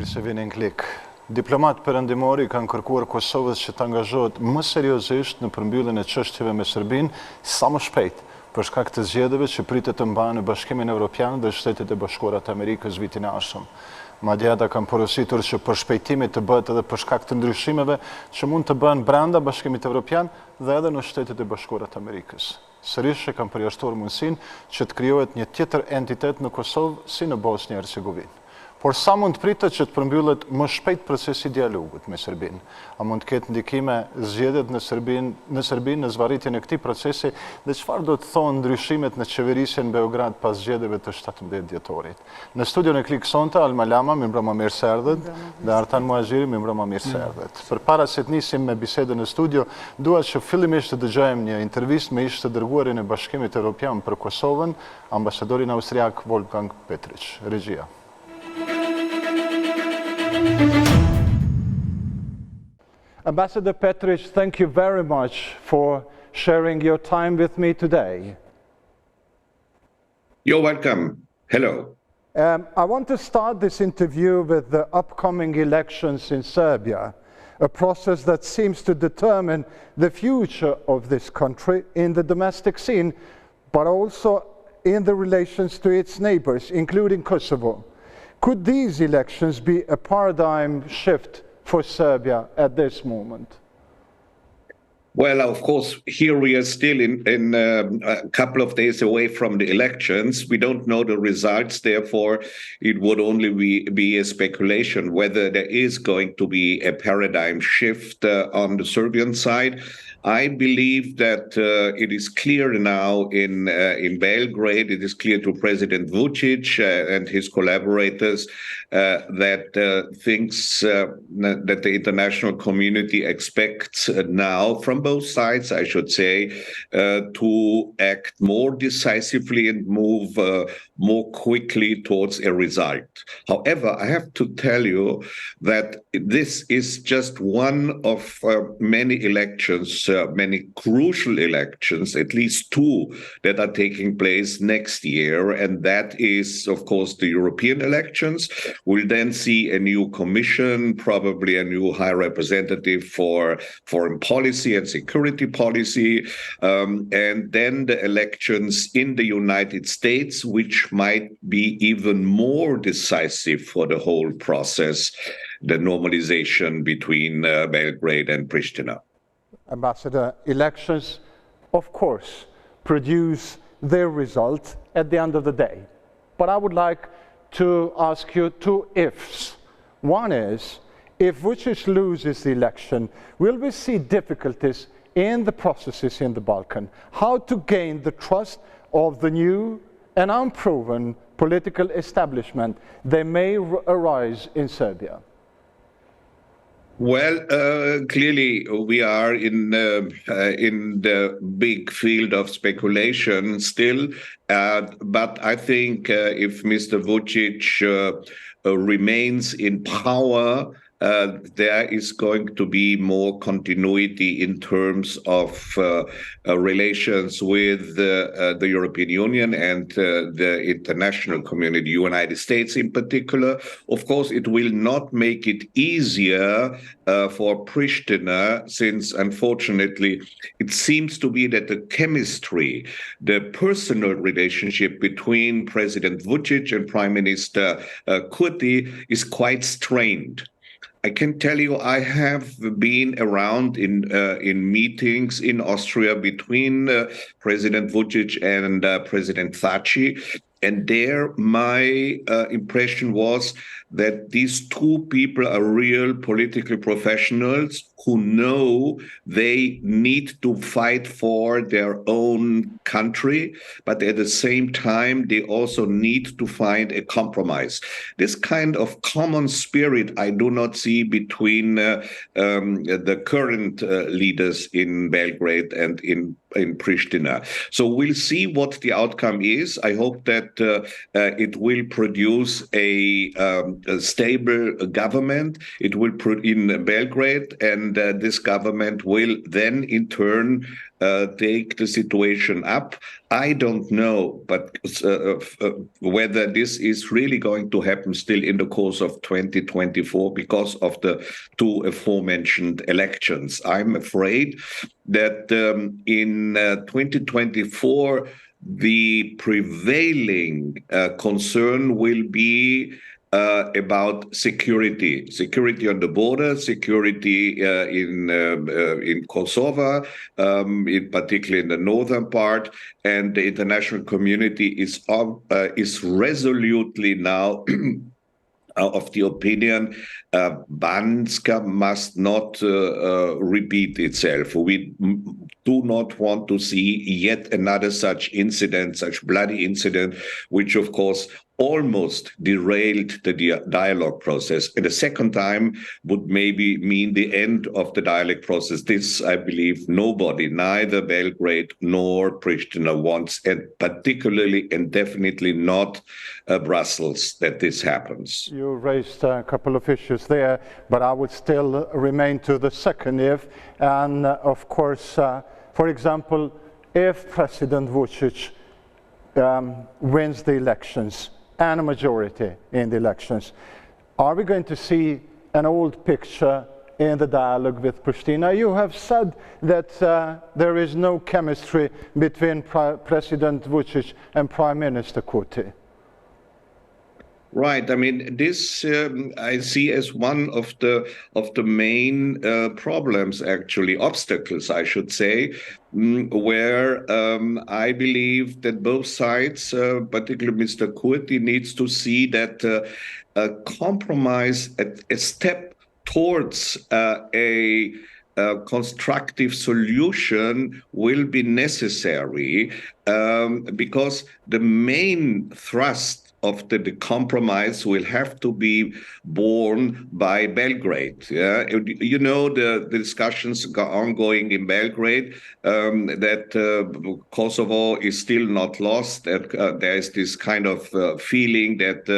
Mirë se vini në klik. Diplomatë perëndimori kanë kërkuar Kosovës që të angazhohet më seriozisht në përmbylljen e çështjeve me Serbinë sa më shpejt, për shkak të zgjedhjeve që pritet të mbahen në Bashkimin Evropian dhe Shtetet e Bashkuara të Amerikës vitin e ardhshëm. Madje ata kanë porositur që përshpejtimi të bëhet edhe për shkak të ndryshimeve që mund të bëhen brenda Bashkimit Evropian dhe edhe në Shtetet e Bashkuara të Amerikës. Sërish që kanë përjashtuar mundësinë që të krijohet një tjetër entitet në Kosovë si në Bosnjë e Hercegovinë. Por sa mund të pritet që të përmbyllet më shpejt procesi i dialogut me Serbinë? A mund të ketë ndikime zgjedhjet në Serbinë në zvarritjen e këtij procesi dhe çfarë do të thonë ndryshimet në qeverisjen në Beograd pas zgjedhjeve të 17 dhjetorit? Në studion e Klik sonte Alma Lama, mirëmbrëma, mirë se erdhët, dhe Artan Muazhiri, mirëmbrëma, mirë se erdhët. Përpara se të nisim me bisedën në studio, dua që fillimisht të dëgjojmë një intervistë me ish të dërguarin e Bashkimit Evropian për Kosovën, ambasadorin austriak Wolfgang Petritsch. Regjia. Ambassador Petritsch, thank you very much for sharing your time with me today. You're welcome. Hello. I want to start this interview with the upcoming elections in Serbia, a process that seems to determine the future of this country in the domestic scene, but also in the relations to its neighbors, including Kosovo. Could these elections be a paradigm shift for Serbia at this moment? Well, of course, here we are still in a couple of days away from the elections. We don't know the results, therefore it would only be a speculation whether there is going to be a paradigm shift on the Serbian side. I believe that it is clear now in Belgrade, it is clear to President Vučić and his collaborators that that the international community expects now from both sides, I should say, to act more decisively and move more quickly towards a result. However, I have to tell you that this is just one of many elections, many crucial elections, at least two that are taking place next year. And that is, of course, the European elections. We'll then see a new commission, probably a new high representative for foreign policy and security policy, and then the elections in the United States, which might be even more decisive for the whole process, the normalization between Belgrade and Pristina. Ambassador, elections, of course, produce their result at the end of the day. But I would like to ask you two ifs. One is, if Vučić loses the election, will we see difficulties in the processes in the Balkan? How to gain the trust of the new and unproven political establishment that may arise in Serbia? Well, clearly we are in the big field of speculation still, but I think if Mr. Vučić remains in power, there is going to be more continuity in terms of relations with the European Union and the international community, United States in particular. Of course, it will not make it easier for Pristina, since unfortunately it seems to be that the chemistry, the personal relationship between President Vučić and Prime Minister Kurti is quite strained. I can tell you, I have been around in meetings in Austria between President Vučić and President Thaci, and there my impression was that these two people are real political professionals who know they need to fight for their own country, but at the same time, they also need to find a compromise. This kind of common spirit I do not see between the current leaders in Belgrade and in Pristina. So we'll see what the outcome is. I hope that it will produce a a stable government. It will put in Belgrade, and this government will then in turn take the situation up. I don't know, but whether this is really going to happen still in the course of 2024 because of the two aforementioned elections. I'm afraid that in 2024, the prevailing concern will be about security on the border, security in Kosovo, particularly in the northern part, and the international community is resolutely now of the opinion Banska must not repeat itself. We do not want to see yet another such incident, such bloody incident, which of course almost derailed the dialogue process. And the second time would maybe mean the end of the dialogue process. This, I believe, nobody, neither Belgrade nor Pristina wants, and particularly and definitely not Brussels, that this happens. You raised a couple of issues there, but I would still remain to the second if, and of course, for example, if President Vučić wins the elections, and a majority in the elections, are we going to see an old picture in the dialogue with Pristina? You have said that there is no chemistry between President Vučić and Prime Minister Kurti. Right. I mean, this I see as one of the main problems, actually, obstacles, I should say, where I believe that both sides, particularly Mr. Kurti, needs to see that a compromise, a step towards a constructive solution will be necessary, because the main thrust of the compromise will have to be borne by Belgrade. Yeah? You know, the discussions are ongoing in Belgrade, that Kosovo is still not lost, that there is this kind of feeling that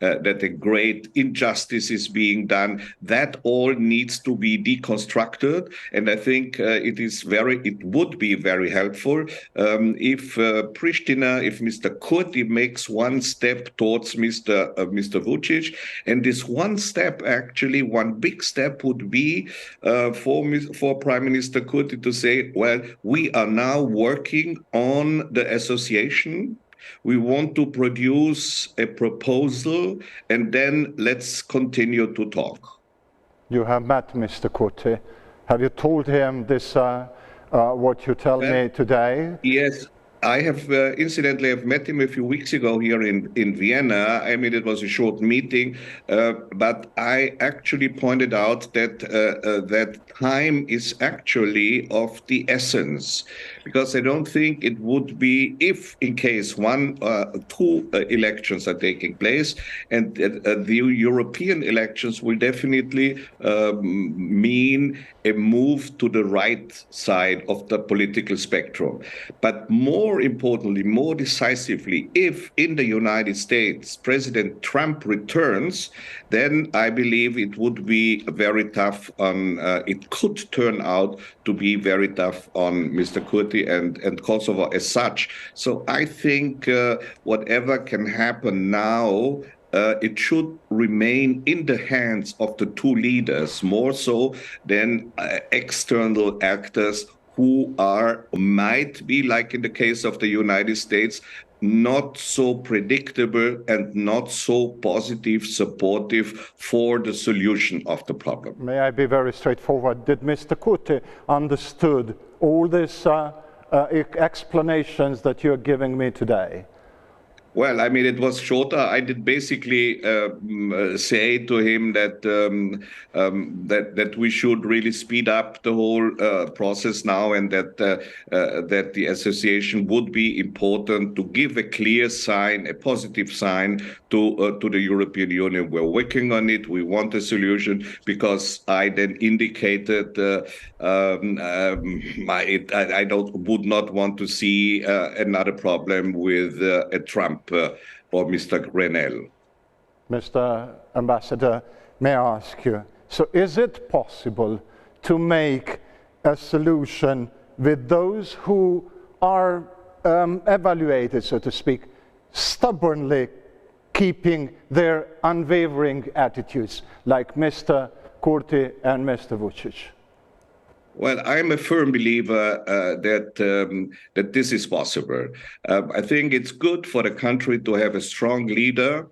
a great injustice is being done. That all needs to be deconstructed, and I think it would be very helpful if Pristina, if Mr. Kurti makes one step towards Mr. Vučić, and this one step, actually, one big step would be for Prime Minister Kurti to say, well, we are now working on the association. We want to produce a proposal, and then let's continue to talk. You have met Mr. Kurti. Have you told him this, what you tell me today? Yes. I have, incidentally, I've met him a few weeks ago here in Vienna. I mean, it was a short meeting, but I actually pointed out that that time is actually of the essence, because I don't think it would be, if in case two elections are taking place, and the European elections will definitely mean a move to the right side of the political spectrum. But more importantly, more decisively, if in the United States President Trump returns, then I believe it would be very tough on, it could turn out to be very tough on Mr. Kurti and Kosovo as such. So I think whatever can happen now, it should remain in the hands of the two leaders, more so than external actors who might be, like in the case of the United States, not so predictable and not so positive, supportive for the solution of the problem. May I be very straightforward? Did Mr. Kurti understood all these explanations that you're giving me today? Well, I mean, it was shorter. I did basically say to him that that we should really speed up the whole process now, and that that the association would be important to give a clear sign, a positive sign to the European Union. We're working on it. We want a solution, because I then indicated I would not want to see another problem with a Trump or Mr. Grenell. Mr. Ambassador, may I ask you, so is it possible to make a solution with those who are evaluated, so to speak, stubbornly keeping their unwavering attitudes, like Mr. Kurtin and Mr. Vučić? Well, I'm a firm believer that this is possible. I think it's good for the country to have a strong leader,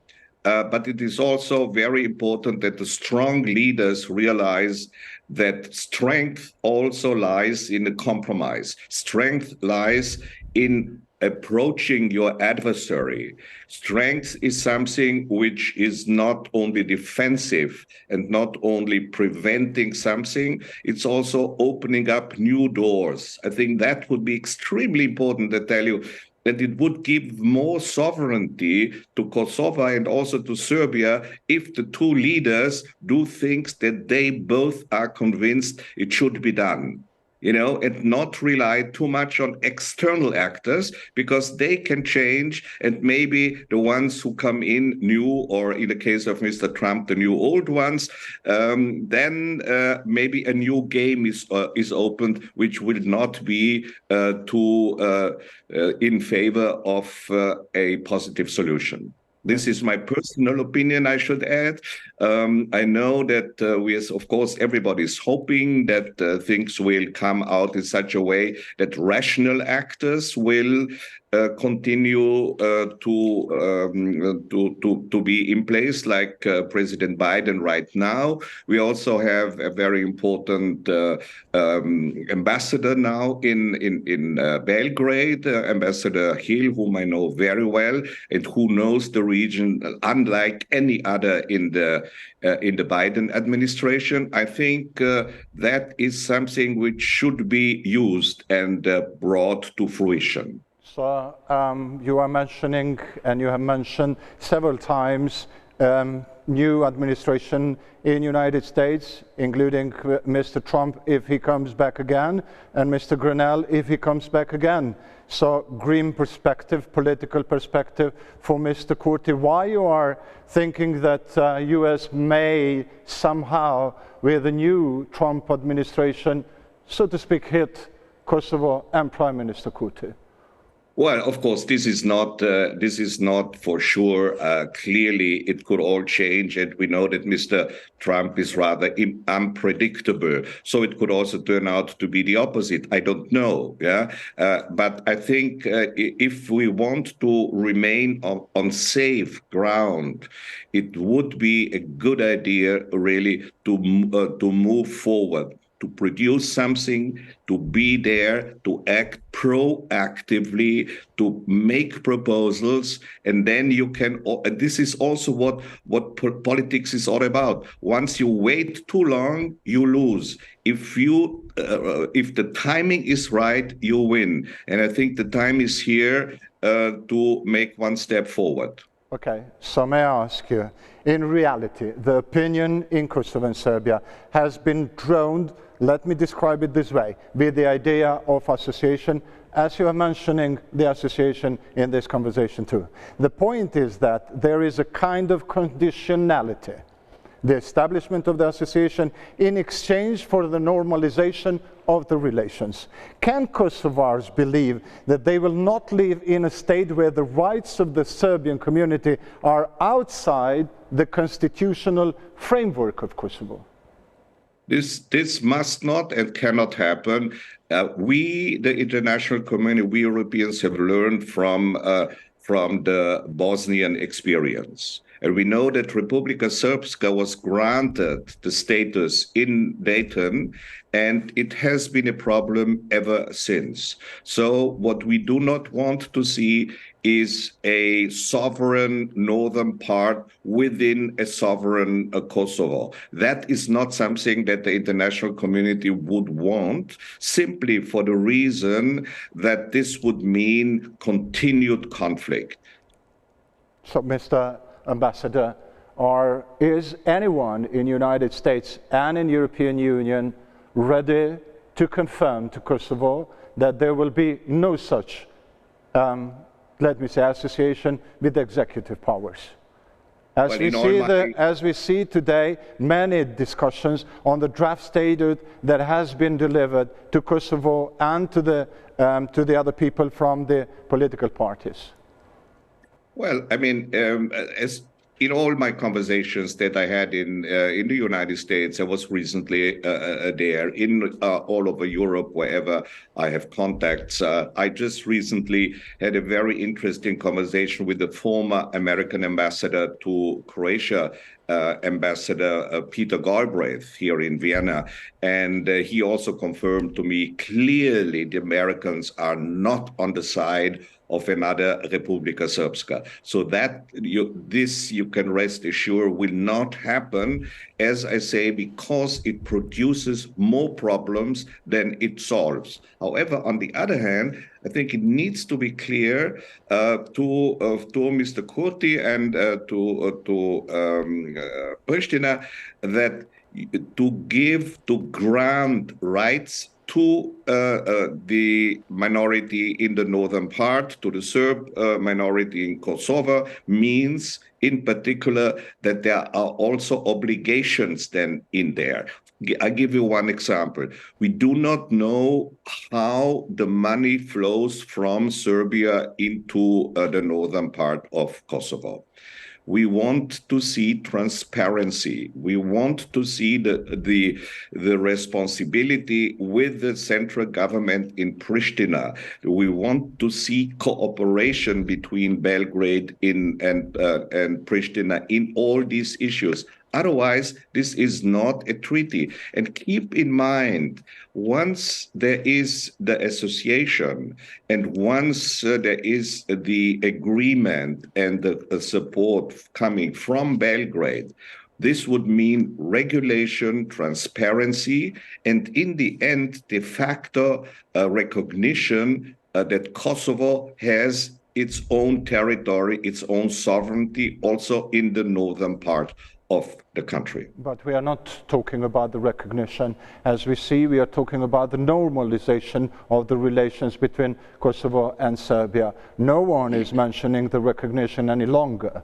but it is also very important that the strong leaders realize that strength also lies in a compromise. Strength lies in approaching your adversary. Strength is something which is not only defensive and not only preventing something, it's also opening up new doors. I think that would be extremely important to tell you, that it would give more sovereignty to Kosovo and also to Serbia if the two leaders do things that they both are convinced it should be done. And not rely too much on external actors, because they can change, and maybe the ones who come in new, or in the case of Mr. Trump, the new old ones, then maybe a new game is opened, which will not be in favor of a positive solution. This is my personal opinion, I should add. I know that of course, everybody is hoping that things will come out in such a way that rational actors will continue to be in place, like President Biden right now. We also have a very important ambassador now in Belgrade, Ambassador Hill, whom I know very well and who knows the region unlike any other in the Biden administration. I think that is something which should be used and brought to fruition. So you are mentioning, and you have mentioned several times, new administration in United States, including Mr. Trump if he comes back again, and Mr. Grenell if he comes back again. So grim perspective, political perspective for Mr. Kurtin. Why you are thinking that US may somehow, with the new Trump administration, so to speak, hit Kosovo and Prime Minister Kurtin? Well, of course, this is not for sure. Clearly, it could all change, and we know that Mr. Trump is rather unpredictable. So it could also turn out to be the opposite. I don't know. Yeah, but I think if we want to remain on safe ground, it would be a good idea, really, to move forward, to produce something, to be there, to act proactively, to make proposals, and then you can. This is also what politics is all about. Once you wait too long, you lose. If the timing is right, you win. And I think the time is here to make one step forward. Okay, so may I ask you, in reality, the opinion in Kosovo and Serbia has been drowned, let me describe it this way, with the idea of association, as you are mentioning the association in this conversation too. The point is that there is a kind of conditionality, the establishment of the association in exchange for the normalization of the relations. Can Kosovars believe that they will not live in a state where the rights of the Serbian community are outside the constitutional framework of Kosovo? This must not and cannot happen. We, the international community, we Europeans have learned from the Bosnian experience. And we know that Republika Srpska was granted the status in Dayton, and it has been a problem ever since. So what we do not want to see is a sovereign northern part within a sovereign Kosovo. That is not something that the international community would want, simply for the reason that this would mean continued conflict. So, Mr. Ambassador, is anyone in the United States and in the European Union ready to confirm to Kosovo that there will be no such, let me say, association with executive powers? As we see today, many discussions on the draft statute that has been delivered to Kosovo and to the other people from the political parties. Well, I mean, as in all my conversations that I had in the United States, I was recently there, in all over Europe, wherever I have contacts. I just recently had a very interesting conversation with the former American ambassador to Croatia, Ambassador Peter Galbraith, here in Vienna. And he also confirmed to me clearly the Americans are not on the side of another Republika Srpska. So that you can rest assured will not happen, as I say, because it produces more problems than it solves. However, on the other hand, I think it needs to be clear to Mr. Kurti and to Pristina that to grant rights to the minority in the northern part, to the Serb minority in Kosovo, means in particular that there are also obligations then in there. I give you one example. We do not know how the money flows from Serbia into the northern part of Kosovo. We want to see transparency. We want to see the responsibility with the central government in Pristina. We want to see cooperation between Belgrade and Pristina in all these issues. Otherwise, this is not a treaty. And keep in mind, once there is the association and once there is the agreement and the support coming from Belgrade, this would mean regulation, transparency, and in the end, de facto recognition that Kosovo has its own territory, its own sovereignty, also in the northern part of the country. But we are not talking about the recognition. As we see, we are talking about the normalization of the relations between Kosovo and Serbia. No one is mentioning the recognition any longer.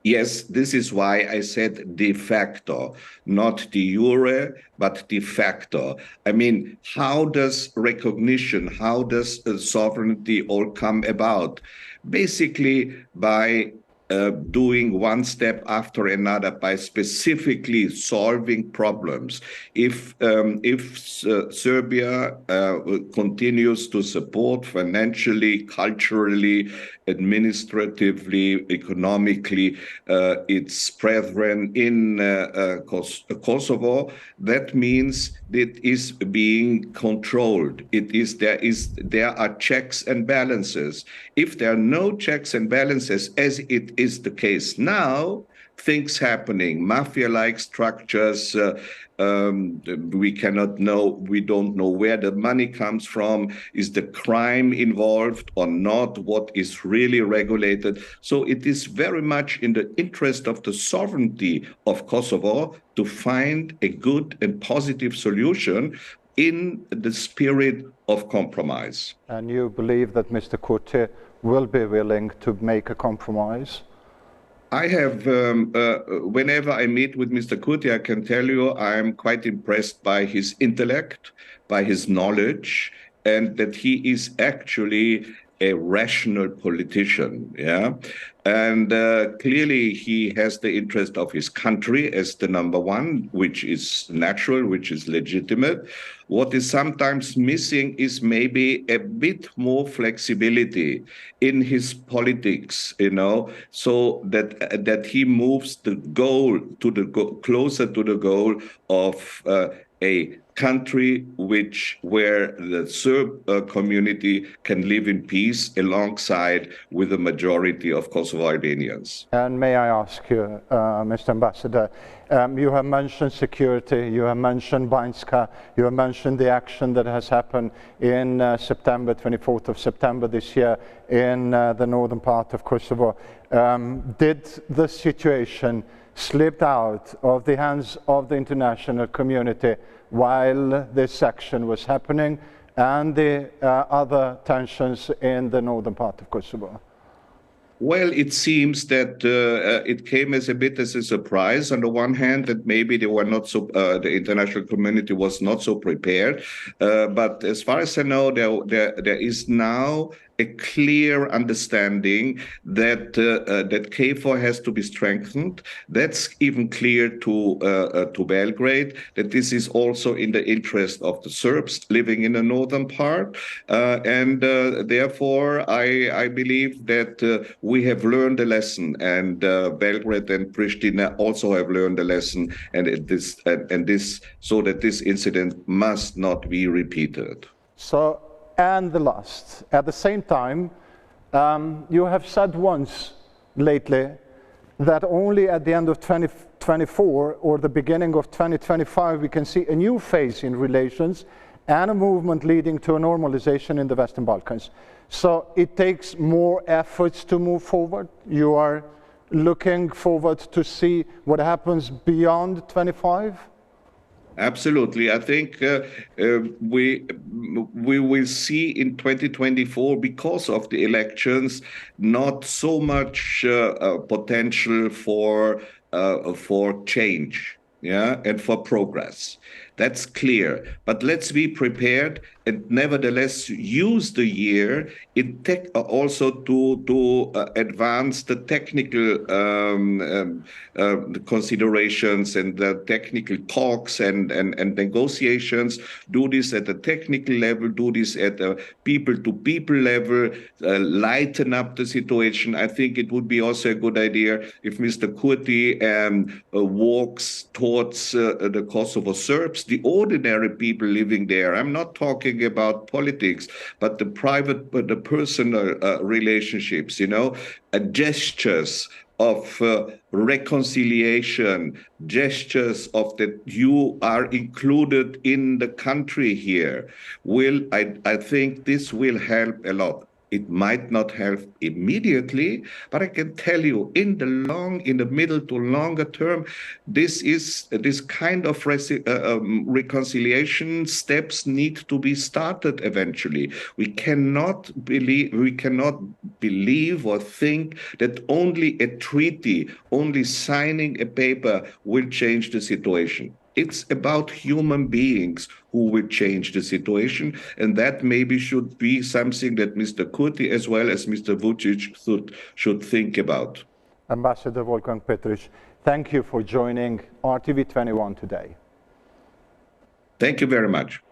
Yes, this is why I said de facto, not de jure, but de facto. I mean, how does recognition, how does sovereignty all come about? Basically, by doing one step after another, by specifically solving problems. If Serbia continues to support financially, culturally, administratively, economically its brethren in Kosovo, that means it is being controlled. There are checks and balances. If there are no checks and balances, as it is the case now, things happening, mafia-like structures, we cannot know, we don't know where the money comes from, is the crime involved or not, what is really regulated. So it is very much in the interest of the sovereignty of Kosovo to find a good and positive solution in the spirit of compromise. And you believe that Mr. Kurti will be willing to make a compromise? I have, whenever I meet with Mr. Kurti, I can tell you I am quite impressed by his intellect, by his knowledge, and that he is actually a rational politician, yeah? And clearly he has the interest of his country as the number one, which is natural, which is legitimate. What is sometimes missing is maybe a bit more flexibility in his politics, you know, so that he moves the goal to closer to the goal of a country where the Serb community can live in peace alongside with the majority of Kosovo Albanians. And may I ask you, Mr. Ambassador, you have mentioned security, you have mentioned Banjska, you have mentioned the action that has happened in September, 24th of September this year in the northern part of Kosovo. Did the situation slip out of the hands of the international community while this action was happening and the other tensions in the northern part of Kosovo? Well, it seems that it came as a bit as a surprise. On the one hand, that maybe they were not so, the international community was not so prepared. But as far as I know, there is now a clear understanding that that KFOR has to be strengthened. That's even clear to Belgrade, that this is also in the interest of the Serbs living in the northern part, and therefore I believe that we have learned a lesson, and Belgrade and Pristina also have learned a lesson, and this so that this incident must not be repeated. So, and the last, at the same time, you have said once lately that only at the end of 2024 or the beginning of 2025 we can see a new phase in relations and a movement leading to a normalization in the Western Balkans. So it takes more efforts to move forward. You are looking forward to see what happens beyond 25? Absolutely. I think we will see in 2024, because of the elections, not so much potential for change, yeah, and for progress. That's clear. But let's be prepared and nevertheless use the year in also to advance the technical considerations and the technical talks and negotiations. Do this at the technical level, do this at the people-to-people level, lighten up the situation. I think it would be also a good idea if Mr. Kurti walks towards the Kosovo Serbs, the ordinary people living there. I'm not talking about politics, but the personal relationships, you know, gestures of reconciliation, gestures of that you are included in the country here, I think this will help a lot. It might not help immediately, but I can tell you, in the middle to longer term, this kind of reconciliation steps need to be started eventually. We cannot believe or think that only a treaty, only signing a paper will change the situation. It's about human beings who will change the situation, and that maybe should be something that Mr. Kurti as well as Mr. Vučić should think about. Ambassador Wolfgang Petritsch, thank you for joining RTV21 today. Thank you very much.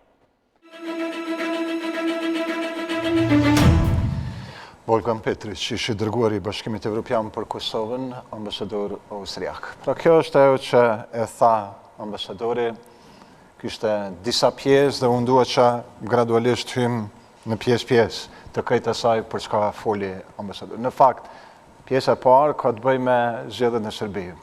Wolfgang Petritsch, ish I dërguari I Bashkimit Evropian për Kosovën, ambasador austriak. Pra kjo është ajo që e tha ambasadori, kishte disa pjesë dhe unë dua që gradualisht hym në pjesë të krejt asaj për çka foli ambasadori. Në fakt, pjesa e parë ka të bëjë me zgjedhjet në Serbi.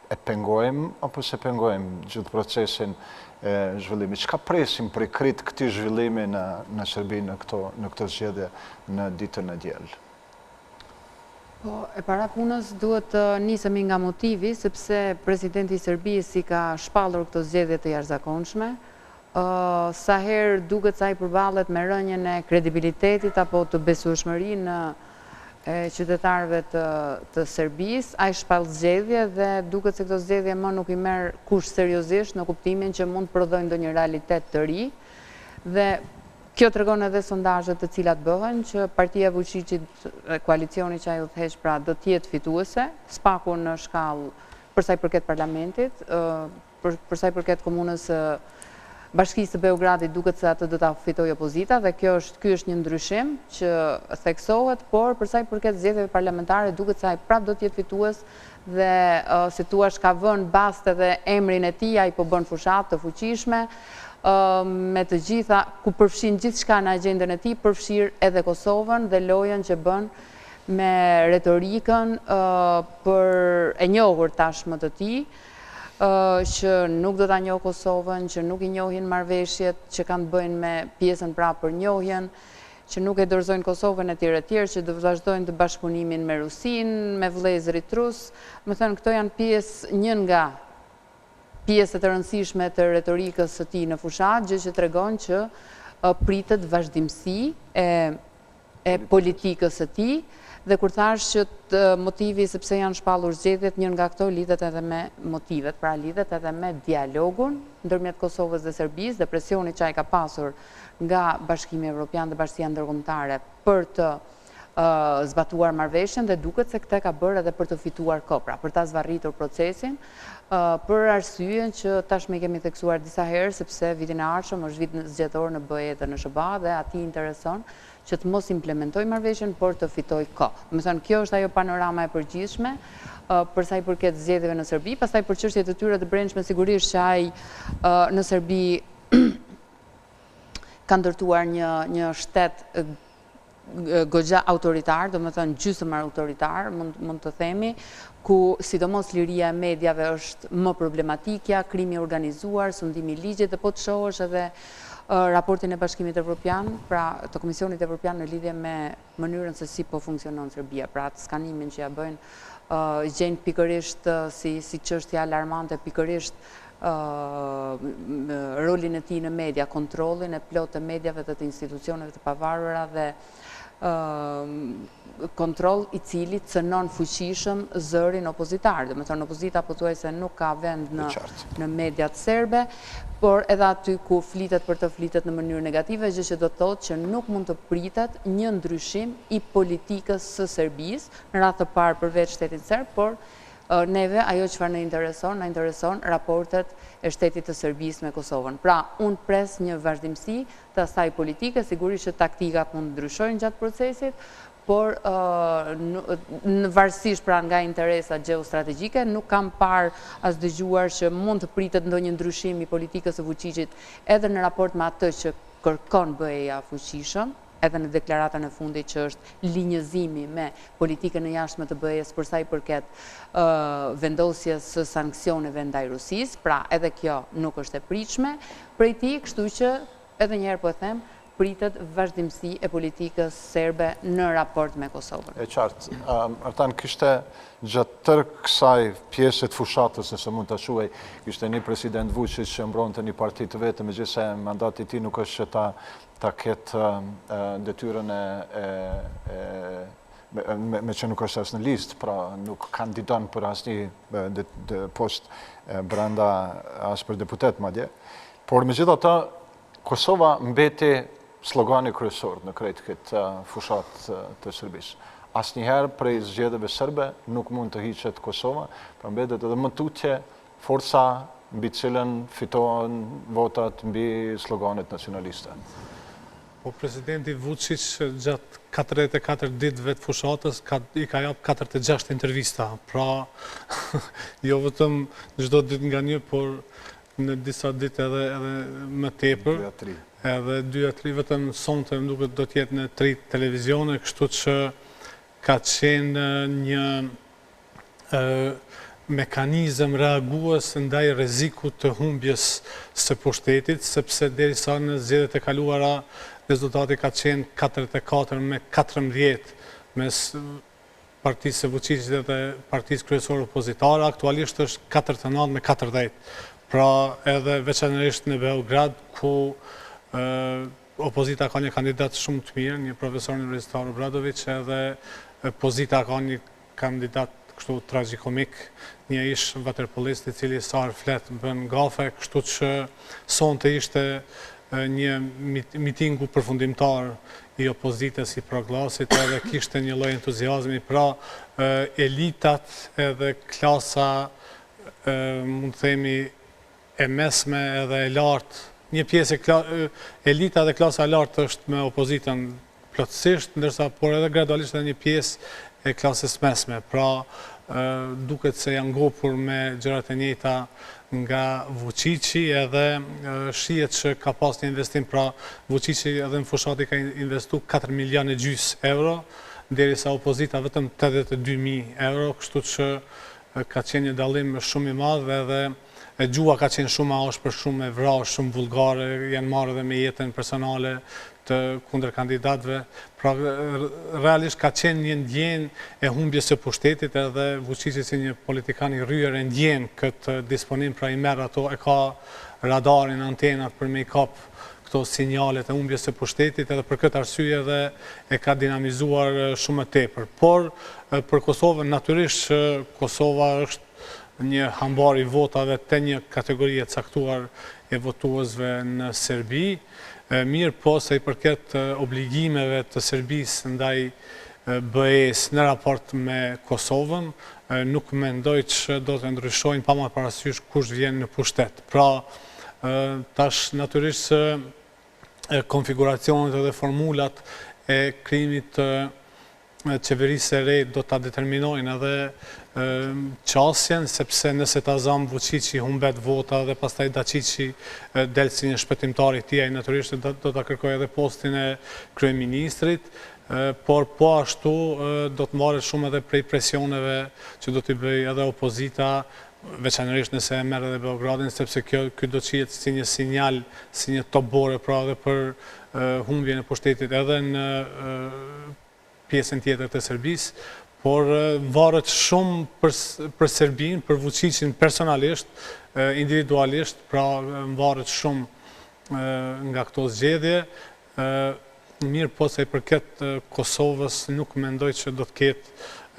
E pengojmë apo se pengojmë gjithë procesin e zhvillimit? Çka presim për krit këtij zhvillimi në Serbi në këto zgjedhje në ditën e diel? Po, e para punës duhet të nisemi nga motivi, sepse presidenti I Serbisë I ka shpallur këto zgjedhje të jashtëzakonshme. Sa herë duket se ai përballet me rënjen e kredibilitetit apo të besueshmërinë në qytetarëve të Serbisë, ai shpall zgjedhje dhe duket se këto zgjedhje më nuk I merr kush seriozisht në kuptimin që mund të prodhojnë ndonjë realitet të ri. Dhe kjo tregon edhe sondazhet të cilat bëhen që partia e Vučićit, koalicioni që ai udhëheq pra do të jetë fituese, spaku në shkallë për sa I përket parlamentit, për sa I përket komunës Bashkisë të Beogradit duket se atë do ta fitojë opozita dhe ky është një ndryshim që theksohet, por për sa I përket zgjedhjeve parlamentare duket se ai prapë do të jetë fitues dhe si thua ka vënë bastë edhe emrin e tij, ai po bën fushat të fuqishme. Me të gjitha, ku përfshin gjithçka në agjendën e tij, përfshir edhe Kosovën dhe lojën që bën me retorikën për e njohur tashmë të tij, që nuk do ta njohë Kosovën, që nuk I njohin marrëveshjet që kanë të bëjnë me pjesën pra për njohjen, që nuk e dorëzojnë Kosovën e tjerë, që do vazhdojnë të bashkëpunimin me Rusinë, me vëllezërit rus. Më thënë, këto janë një nga pjesët e rëndësishme të retorikës së tij në fushat, gjë që tregon që pritet vazhdimsi e politikës së tij Dhe kur thash që motivi sepse janë shpallur zgjedhjet, njën nga këto lidhet edhe me motivet, pra lidhet edhe me dialogun ndërmjet Kosovës dhe Serbisë, dhe presioni që ai ka pasur nga Bashkimi Evropian dhe Bashkia Ndërkombëtare për të zbatuar marrëveshjen, dhe duket se këtë ka bërë edhe për të fituar kohë, pra për ta zvarritur procesin, për arsyeën që tashmë kemi theksuar disa herë, sepse vitin e ardhshëm është vit zgjedhor në BE dhe në SBA, dhe atij intereson që të mos implementoj marrëveshjen, por të fitoj kohë. Do të thënë, kjo është ajo panorama e përgjithshme për sa i përket zgjedhjeve në Serbi. Pastaj për çështjet e tyre të brendshme, sigurisht që ai në Serbi ka ndërtuar një shtet goxha autoritar, do të thënë gjysmëar autoritar, mund të themi, ku sidomos liria e mediave është më problematikja, krimi organizuar, sundimi i ligjit, dhe po të shohësh edhe raportin e Bashkimit Evropian, pra të Komisionit Evropian në lidhje me mënyrën se si po funksionon Serbia, pra atë skanimin që ja bëjnë, gjejnë pikërisht si çështje alarmante, pikërisht rolin e tij në media, kontrollin e plotë të mediave dhe të institucioneve të pavarura, dhe kontroll i cili cënon fuqishëm zërin opozitar. Do të thonë, opozita pothuajse nuk ka vend në mediat serbe, por edhe aty ku flitet për të flitet në mënyrë negative, gjë që do të thotë që nuk mund të pritet një ndryshim i politikës së Serbisë në radhë të parë përveç shtetit serb, por neve ajo çfarë na intereson raportet e shtetit të Serbisë me Kosovën. Pra, unë pres një vazhdimsi të asaj politike, sigurisht që taktikat mund të ndryshojnë gjatë procesit, por në varësisht pra nga interesat gjeostrategjike, nuk kam parë as dëgjuar që mund të pritet ndonjë ndryshim i politikës së Vučićit edhe në raport me atë që kërkon BE-ja fuqishëm, edhe në deklaratën e fundit që është linjëzimi me politikën e jashtme të BE-s për sa i përket vendosjes së sanksioneve ndaj Rusisë, pra edhe kjo nuk është e pritshme prej tij, kështu që edhe një herë po e them, pritet vazhdimsi e politikës serbe në raport me Kosovën. E qartë, Artan, kishte gjatë tërë kësaj pjesë të fushatës, nëse mund të quaj, kishte një president Vučić që mbronte një parti të vetë, megjithëse mandati i tij nuk është që ta ketë detyrën me që nuk është as në listë, pra nuk kandidon për asnjë post brenda as për deputet madje. Por megjithatë, Kosova mbeti slogani kryesor në krejt këtë fushat të Serbisë. Asnjëherë prej zgjedhjeve serbe nuk mund të hiqet Kosova, pra mbetet edhe më tutje forca mbi cilën fitohen votat mbi sloganet nacionaliste. Po presidenti Vučić gjatë 44 ditëve të fushatës i ka jap 46 intervista, pra jo vetëm çdo ditë nga një, por në disa ditë edhe më tepër. Edhe 2-3 vetëm sonte më duket do të jetë në 3 televizione, kështu që ka qenë një mekanizëm reagues ndaj rrezikut të humbjes së pushtetit, sepse derisa në zgjedhjet e kaluara rezultati ka qenë 44 me 14 mes partisë së Vučićit dhe partisë kryesore opozitare, aktualisht është 49 me 40. Pra edhe veçanërisht në Beograd, ku opozita ka një kandidat shumë të mirë, një profesor në Universitar Obradović, edhe pozita ka një kandidat kështu tragjikomik, një ish vaterpolist i cili sa flet bën gafe, kështu që sonte ishte një mitingu përfundimtar i opozitës i proglasit, edhe kishte një lloj entuziazmi, pra elitat edhe klasa, mund të themi, e mesme edhe e lartë, një pjesë elita dhe klasa e lartë është me opozitën plotësisht, ndërsa por edhe gradualisht edhe një pjesë e klasës mesme. Pra, duket se janë ngopur me gjërat e njëjta nga Vučići, edhe shihet që ka pas një investim, pra Vučići edhe në fushati ka investu 4,5 milion euro, derisa opozita vetëm 82.000 euro, kështu që ka qenë një dallim shumë i madh, edhe gjua ka qenë shumë ashpër, shumë e vrarë, shumë vulgare, janë marrë edhe me jetën personale të kundër kandidatëve. Pra, realisht ka qenë një ndjenjë e humbjes së pushtetit, edhe Vučići si një politikan i rryer e ndjen këtë disponim, pra i merr ato, e ka radarin, antenat për me i kap këto sinjalet e humbjes së pushtetit, edhe për këtë arsye edhe e ka dinamizuar shumë më tepër. Por për Kosovën natyrisht Kosova është një hambar i votave te një kategori e caktuar e votuesve në Serbi. Mirë po se i përket obligimeve të Serbisë ndaj BE-s në raport me Kosovën, nuk mendoj që do të ndryshojnë pa marrë parasysh kush vjen në pushtet. Pra, tash natyrisht se konfiguracionet dhe formulat e krijimit të qeverisë së re do ta determinojnë edhe qasjen, sepse nëse ta zam Vučići humbet vota dhe pastaj Dačići del si një shpëtimtar i tij, ai natyrisht do ta kërkojë edhe postin e kryeministrit, por po ashtu do të marret shumë edhe prej presioneve që do t'i bëj edhe opozita, veçanërisht nëse e merr edhe Beogradin, sepse ky do të shihet si një sinjal, si një topbore pra edhe për humbjen e pushtetit edhe në pjesën tjetër të Serbisë, por varet shumë për Serbinë, për Vučićin personalisht, individualisht, pra varet shumë nga këto zgjedhje. Mirë po se i përket Kosovës nuk mendoj që do të ketë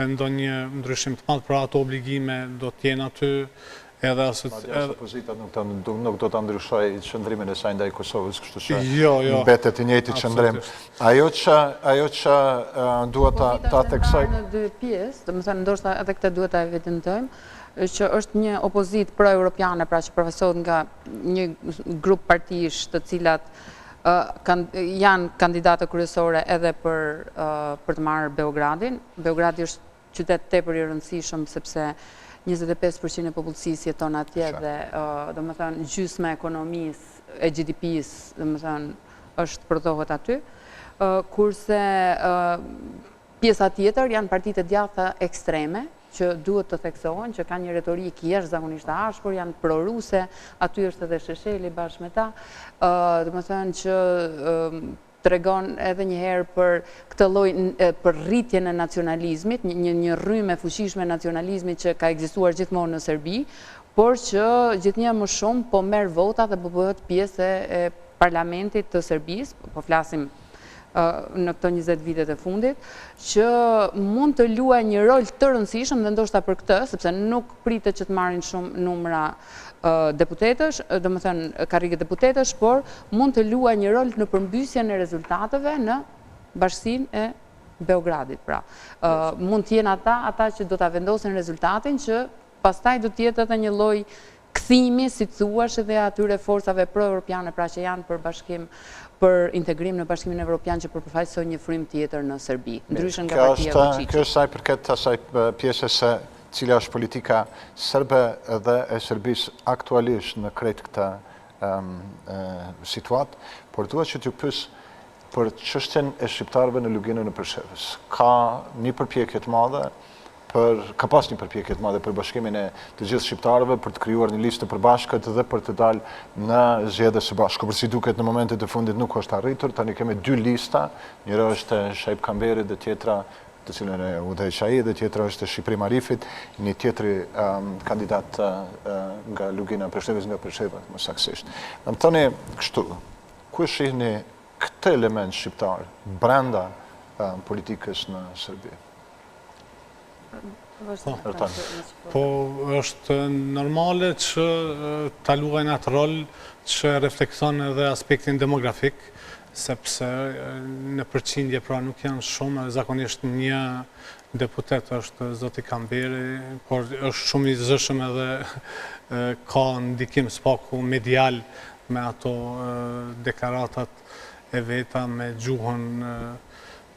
ndonjë ndryshim të madh, pra ato obligime do të jenë aty edhe opozita nuk do ta ndryshojë qëndrimin e saj ndaj Kosovës, kështu që mbetet i njëjti qëndrim. Ajo që duhet ta theksoj në dy pjesë, domethënë ndoshta edhe këtë duhet ta evidentojmë, që është një opozitë pro-europiane, pra që përfasohet nga një grup partish të cilat janë kandidate kryesore edhe për të marrë Beogradin. Beogradi është qytet tepër i rëndësishëm sepse 25% e popullsisë jeton atje dhe domethënë gjysma e ekonomisë e GDP-s domethënë është prodhohet aty. Kurse pjesa tjetër janë partitë e djathta ekstreme, që duhet të theksohen, që kanë një retorikë jashtëzakonisht të ashpër, janë proruse, aty është edhe Shesheli bashkë me ta, domethënë që tregon edhe një herë për këtë lloj për rritjen e nacionalizmit, një rrymë e fuqishme e nacionalizmit që ka ekzistuar gjithmonë në Serbi, por që gjithnjë më shumë po merr vota dhe po bëhet pjesë e parlamentit të Serbisë, po flasim në këto 20 vitet e fundit, që mund të luajë një rol të rëndësishëm dhe ndoshta për këtë, sepse nuk pritet që të marrin shumë numra deputetësh, domethënë karrige deputetësh, por mund të luajë një rol në përmbysjen e rezultateve në bashkinë e Beogradit. Pra, mund të jenë ata që do ta vendosin rezultatin, që pastaj do të jetë edhe një lloj kthimi, si thuash, edhe atyre forcave pro-europiane, pra që janë për bashkim, për integrim në Bashkimin Evropian, që përfaqësojnë një frymë tjetër në Serbi, ndryshën nga partia e Vučićit. Kjo është sa i përket asaj pjesës se cila është politika serbe dhe e Serbisë aktualisht në krejt këtë situatë, por duhet që t'ju pyes për çështjen e shqiptarëve në luginën e Prishevës. Ka një përpjekje të madhe ka pas një përpjekje të madhe për bashkimin e të gjithë shqiptarëve, për të krijuar një listë të përbashkët dhe për të dalë në zgjedhje së bashku. Por si duket në momentet e fundit nuk është arritur. Tani kemi dy lista, njëra është e Shaip Kamberit dhe tjetra të cilën e Udhej Çai dhe tjetra është e Shqipëri Marifit, një tjetri kandidat nga lugina e Prishevës, nga Prisheva më saktësisht. Më thoni kështu, ku shihni këtë element shqiptar brenda politikës në Serbi? Po është normale që ta luajnë atë rol që reflekton edhe aspektin demografik, sepse në përqindje pra nuk janë shumë, zakonisht një deputet është zoti Kamberi, por është shumë i zëshëm edhe ka ndikim s'paku medial me ato deklaratat e veta me gjuhën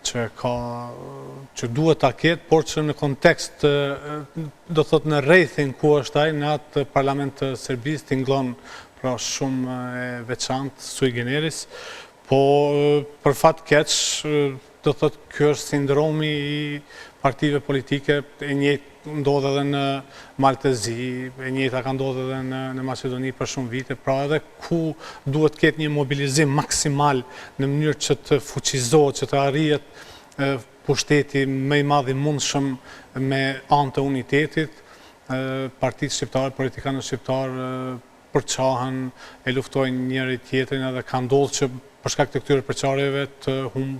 që duhet ta ketë, por që në kontekst, do thot në rrethin ku është ai, në atë parlament të Serbisë tingëllon pra shumë e veçantë, sui generis, po për fat keq, do thot ky është sindromi i partive politike, e njëjtë ndodhe edhe në Maltezi, e njëjta ka ndodhe edhe në Maqedoni për shumë vite, pra edhe ku duhet ketë një mobilizim maksimal në mënyrë që të fuqizohet, që të arrihet pushteti më i madh i mundshëm me anë të unitetit, partitë shqiptare, politikanët shqiptarë përçahen, e luftojnë njëri tjetrin, edhe ka ndodhur që për shkak të këtyre përçarjeve të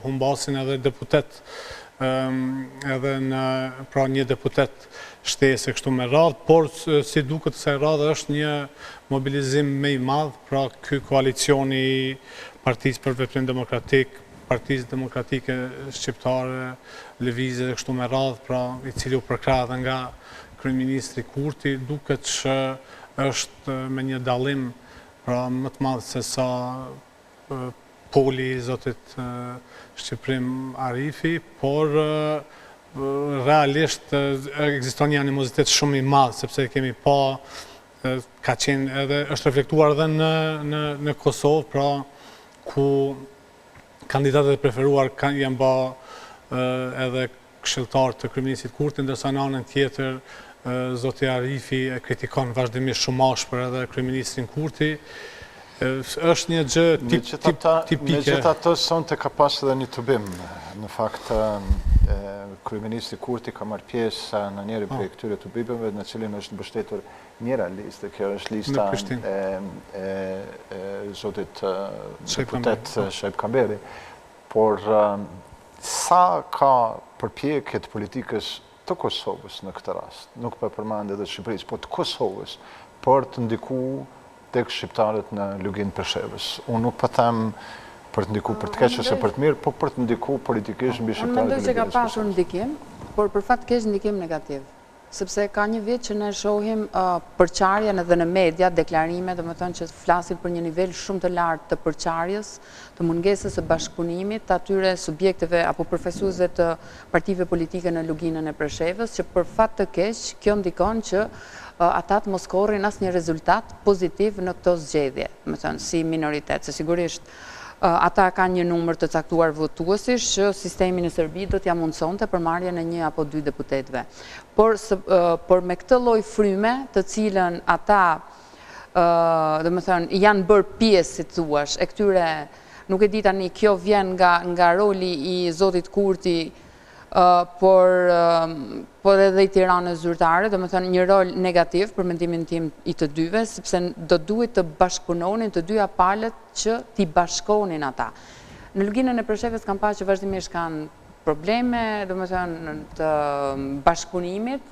humbasin edhe deputet, edhe pra një deputet shtesë kështu me radhë, por si duket se radhë është një mobilizim më i madh, pra ky koalicioni i Partisë për Veprim Demokratik, Partisë Demokratike Shqiptare, Lëvizje dhe kështu me radhë, pra i cili u përkrah edhe nga kryeministri Kurti, duket që është me një dallim pra më të madh se sa poli i zotit Shqiprim Arifi, por realisht ekziston një animozitet shumë i madh, sepse kemi pa, ka qenë edhe, është reflektuar edhe në Kosovë, pra ku kandidatët e preferuar janë ba edhe këshilltar të kryeministit Kurti, ndërsa në anën tjetër zoti Arifi e kritikon vazhdimisht shumë ashpër edhe kryeministrin Kurti. Është një gjë tipike. Megjithatë, sonte ka pas edhe një tubim. Në fakt, kryeministri Kurti ka marrë pjesë në njëri prej këtyre tubimeve, në cilin është mbështetur njëra listë. Kjo është lista e zotit deputet Shajb Kamberi. Por sa ka përpjekjet politikës të Kosovës në këtë rast, nuk për përmend edhe Shqipërisë, po të Kosovës, për të ndiku tek shqiptarët në Lugin Preshevës. Unë nuk po them për të ndiku për të keq ose për të mirë, po për të ndiku politikisht mbi shqiptarët. Unë mendoj që ka pasur ndikim, por për fat keq ndikim negativ. Sepse ka një vit që ne shohim përçarjen edhe në media, deklarime, domethënë që flasin për një nivel shumë të lartë të përçarjes, të mungesës së bashkëpunimit të atyre subjekteve apo përfaqësuesve të partive politike në Luginën e Preshevës, që për fat të keq kjo ndikon që ata të mos korrin asnjë rezultat pozitiv në këto zgjedhje, domethënë si minoritet, se sigurisht ata kanë një numër të caktuar votuesish që sistemi në Serbi do t'ja mundsonte për marrjen e 1 apo 2 deputetëve. Por me këtë lloj fryme, të cilën ata domethënë janë bërë pjesë, si thuash, e këtyre, nuk e di tani, kjo vjen nga roli i zotit Kurti, por edhe i Tiranës zyrtare, domethënë një rol negativ për mendimin tim i të dyve, sepse do duhet të bashkëpunonin të dyja palët që t'i bashkonin ata. Në Luginën e Preshevës kam parë që vazhdimisht kanë probleme, domethënë të bashkëpunimit,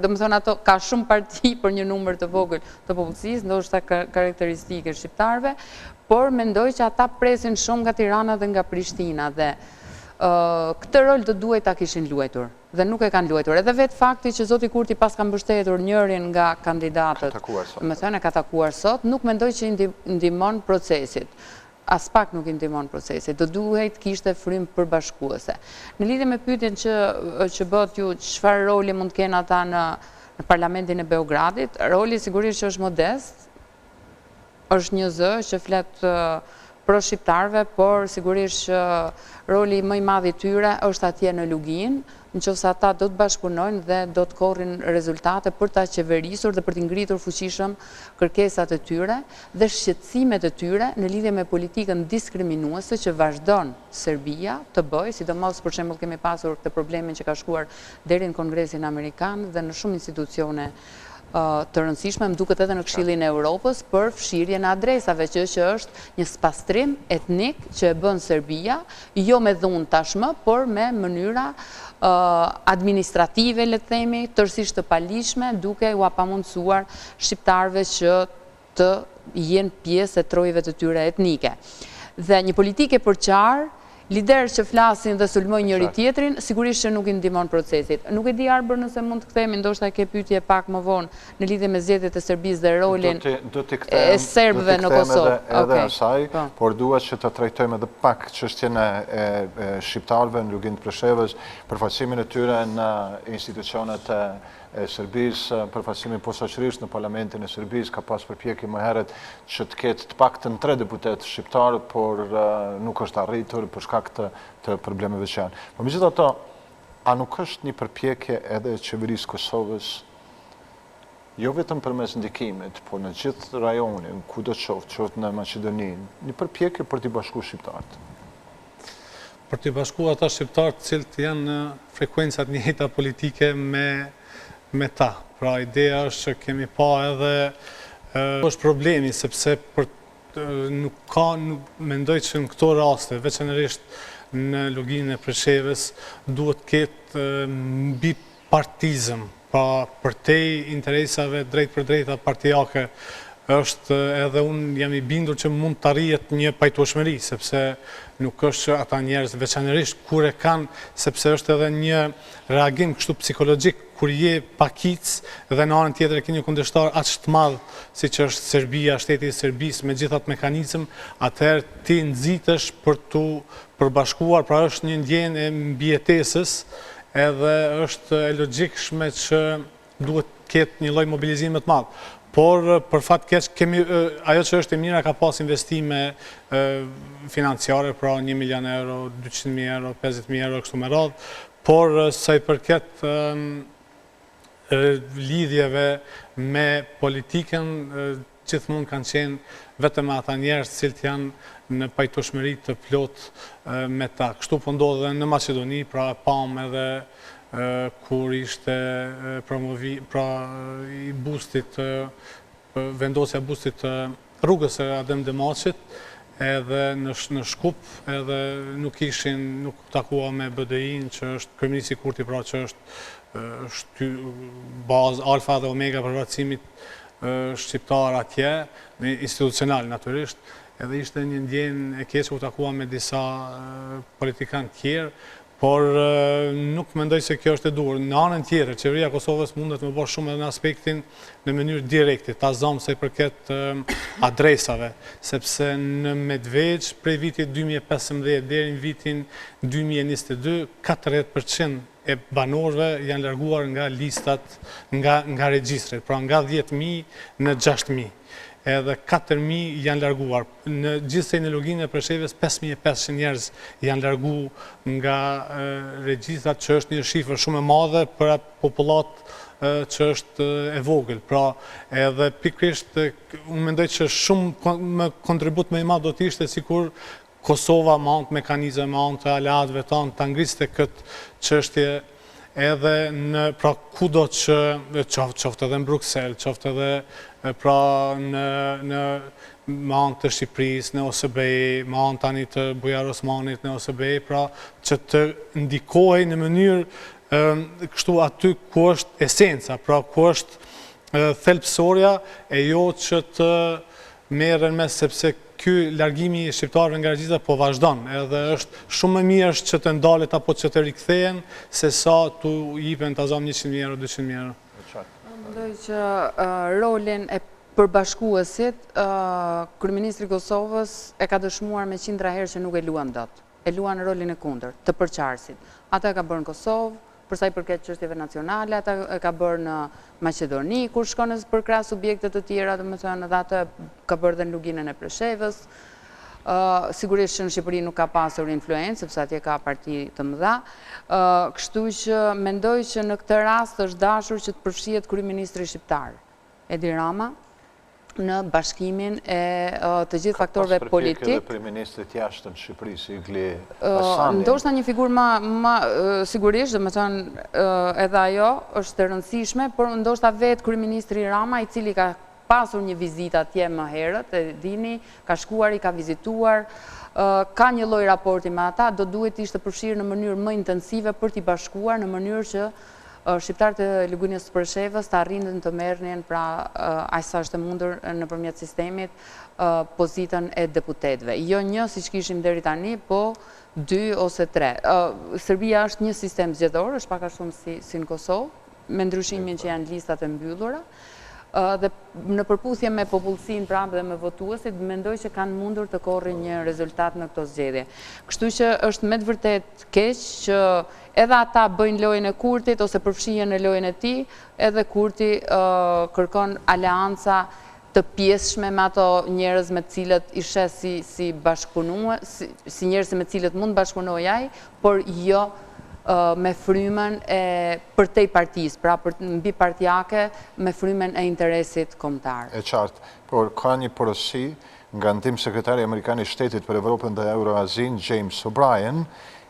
domethënë ato ka shumë parti për një numër të vogël të popullsisë, ndoshta karakteristike shqiptarëve, por mendoj që ata presin shumë nga Tirana dhe nga Prishtina dhe këtë rol të duhet ta kishin luajtur dhe nuk e kanë luajtur. Edhe vetë fakti që zoti Kurti pas ka mbështetur njërin nga kandidatët, më thënë e ka takuar sot, nuk mendoj që i ndihmon procesit. As pak nuk i ndihmon procesit. Do duhet kishte frymë përbashkuese. Në lidhje me pyetjen që bëhet ju, çfarë roli mund të kenë ata në parlamentin e Beogradit, roli sigurisht që është modest, është një zë që flet pro shqiptarve, por sigurisht që roli më i madh i tyre është atje në Lugin, nëse ata do të bashkëpunojnë dhe do të korrin rezultate për ta qeverisur dhe për të ngritur fuqishëm kërkesat e tyre dhe shqetësimet e tyre në lidhje me politikën diskriminuese që vazhdon Serbia të bëjë, sidomos për shembull kemi pasur këtë problemin që ka shkuar deri në Kongresin Amerikan dhe në shumë institucione të rëndësishme, më duket edhe në Këshillin e Europës, për fshirjen e adresave, që është një spastrim etnik që e bën Serbia, jo me dhunë tashmë, por me mënyra administrative, le të themi, tërësisht të palishme, duke u apamundsuar shqiptarëve që të jenë pjesë e trojeve të tyre etnike. Dhe një politike përqarë, liderë që flasin dhe sulmojnë njëri tjetrin, sigurisht që nuk i ndihmon procesit. Nuk e di Arbër nëse mund të kthehemi, ndoshta ke pyetje pak më vonë në lidhje me zgjedhjet e Serbisë dhe rolin e serbëve në Kosovë. Edhe asaj, por dua që të trajtojmë edhe pak çështjen e shqiptarëve në Lugin të Preshevës, përfaqësimin e tyre në institucionet e Serbisë, përfaqësimin posaçërisht në parlamentin e Serbisë, ka pas përpjekje më herët që të ketë të paktën 3 deputetë shqiptarë, por nuk është arritur për shkak të problemeve që janë. Por megjithatë, a nuk është një përpjekje edhe e qeverisë Kosovës, jo vetëm përmes ndikimit, por në gjithë rajonin, kudo qoftë në Maqedoninë, një përpjekje për t'i bashkuar shqiptarët? Për t'i bashkuar ata shqiptarët të cilët janë në frekuencat njëjta politike me ta. Pra ideja është që kemi pa edhe është problemi, sepse mendoj që në këto raste, veçanërisht në loginë e Preshevës, duhet ketë bipartizëm, pa përtej interesave drejt për drejta partijake, është edhe unë jam i bindur që mund të arrijet një pajtueshmëri, sepse nuk është që ata njerëz veçanërisht kur e kanë, sepse është edhe një reagim kështu psikologjik, kur je pakic dhe në anën tjetër e ke një kundërshtar aq të madh siç është Serbia, shteti i Serbisë me gjithat mekanizëm, atëherë ti nxitesh për tu përbashkuar, pra është një ndjenjë e mbijetesës, edhe është e logjikshme që duhet ketë një lloj mobilizimi të madh. Por për fat keq ajo që është e mira ka pas investime financiare, pra 1 milion euro, 200.000 euro, 50.000 euro kështu me radhë, por sa i përket lidhjeve me politikën, gjithmonë kanë qenë vetëm ata njerëz cilët janë në pajtueshmëri të plot me ta. Kështu po ndodh edhe në Maqedoni, pra pam edhe kur ishte i bustit, vendosja bustit rrugës e Adem Demaçit, edhe në Shkup, edhe nuk takua me BDI-n, që është kryeministri Kurti, pra që është bazë alfa dhe omega për vacimit shqiptar atje, institucional natyrisht, edhe ishte një ndjenjë e keqe u takua me disa politikanë tjerë, por nuk mendoj se kjo është e duhur. Në anën tjetër, qeveria e Kosovës mundet me bërë shumë edhe në aspektin në mënyrë direkte, ta zonë se i përket adresave, sepse në Medveç, prej vitit 2015 deri në vitin 2022, 40% e banorëve janë larguar nga listat, nga regjistret, pra nga 10.000 në 6.000. Edhe 4.000 janë larguar. Në gjithsej në loginë e Preshevës, 5.500 njerëz janë largu nga regjistrat, që është një shifër shumë e madhe për atë popullat që është e vogël. Pra edhe pikrisht, unë mendoj që shumë me kontribut më i madh do të ishte sikur Kosova me anë të mekanizmeve, me anë të aleatëve tanë të ngriste këtë çështje edhe në pra kudo që qoftë edhe në Bruksel, qoftë edhe pra në anë të Shqipërisë, në OSBE, me anë tani të Bujar Osmanit në OSBE, pra që të ndikohej në mënyrë kështu aty ku është esenca, pra ku është thelbësorja e jo që të merren mes, sepse ky largimi i shqiptarëve nga regjistra po vazhdon, edhe është shumë më mirë që të ndalet apo që të rikthehen se sa tu jipen ta zon 100.000 euro, 200.000 euro. Mendoj që rolin e përbashkuesit, kryeministri i Kosovës e ka dëshmuar me qindra herë që nuk e luan dot. E luan rolin e kundërt, të përqarësit. Ata e ka bërë në Kosovë, për sa i përket çështjeve nacionale, ata e ka bërë në Maqedoni, kur shkon për krah subjekte të tjera, domethënë edhe atë ka bërë dhe në luginën e Preshevës. Sigurisht që në Shqipëri nuk ka pasur influencë, sepse atje ka parti të mëdha. Kështu që mendoj që në këtë rast është dashur që të përfshihet kryeministri shqiptar, Edi Rama, në bashkimin e të gjithë faktorëve politik. Ka pas përpjekje dhe kryeministrit jashtëm Shqipëri, si Igli Hasani. Ndoshta një figurë më sigurisht, domethënë edhe ajo është e rëndësishme, por ndoshta vetë kryeministri Rama, i cili ka pasur një vizitë atje më herët, e dini, ka shkuar, i ka vizituar, ka një lloj raporti me ata, do duhet ishte përfshirë në mënyrë më intensive për t'i bashkuar në mënyrë që shqiptarët e luginës së Preshevës të arritën të merrnin pra aq sa është e mundur nëpërmjet sistemit pozitën e deputetëve. Jo një siç kishim deri tani, po 2 ose 3. Serbia është një sistem zgjedhor, është pak a shumë si në Kosovë, me ndryshimin që janë listat e mbyllura. Dhe në përputhje me popullsinë pra dhe me votuesit, mendoj që kanë mundur të korrin një rezultat në këto zgjedhje. Kështu që është me të vërtet keq që edhe ata bëjnë lojën e Kurtit ose përfshihen në lojën e tij, edhe Kurti kërkon aleanca të pjesshme me ato njerëz me të cilët i sheh si bashkëpunues, si njerëz me të cilët mund bashkëpunojë ai, por jo me frymën e përtej partisë, pra mbi partijake, me frymën e interesit kombëtar. E qartë, por ka një porosi nga ndim sekretari amerikan i shtetit për Evropën dhe Euroazin, James O'Brien,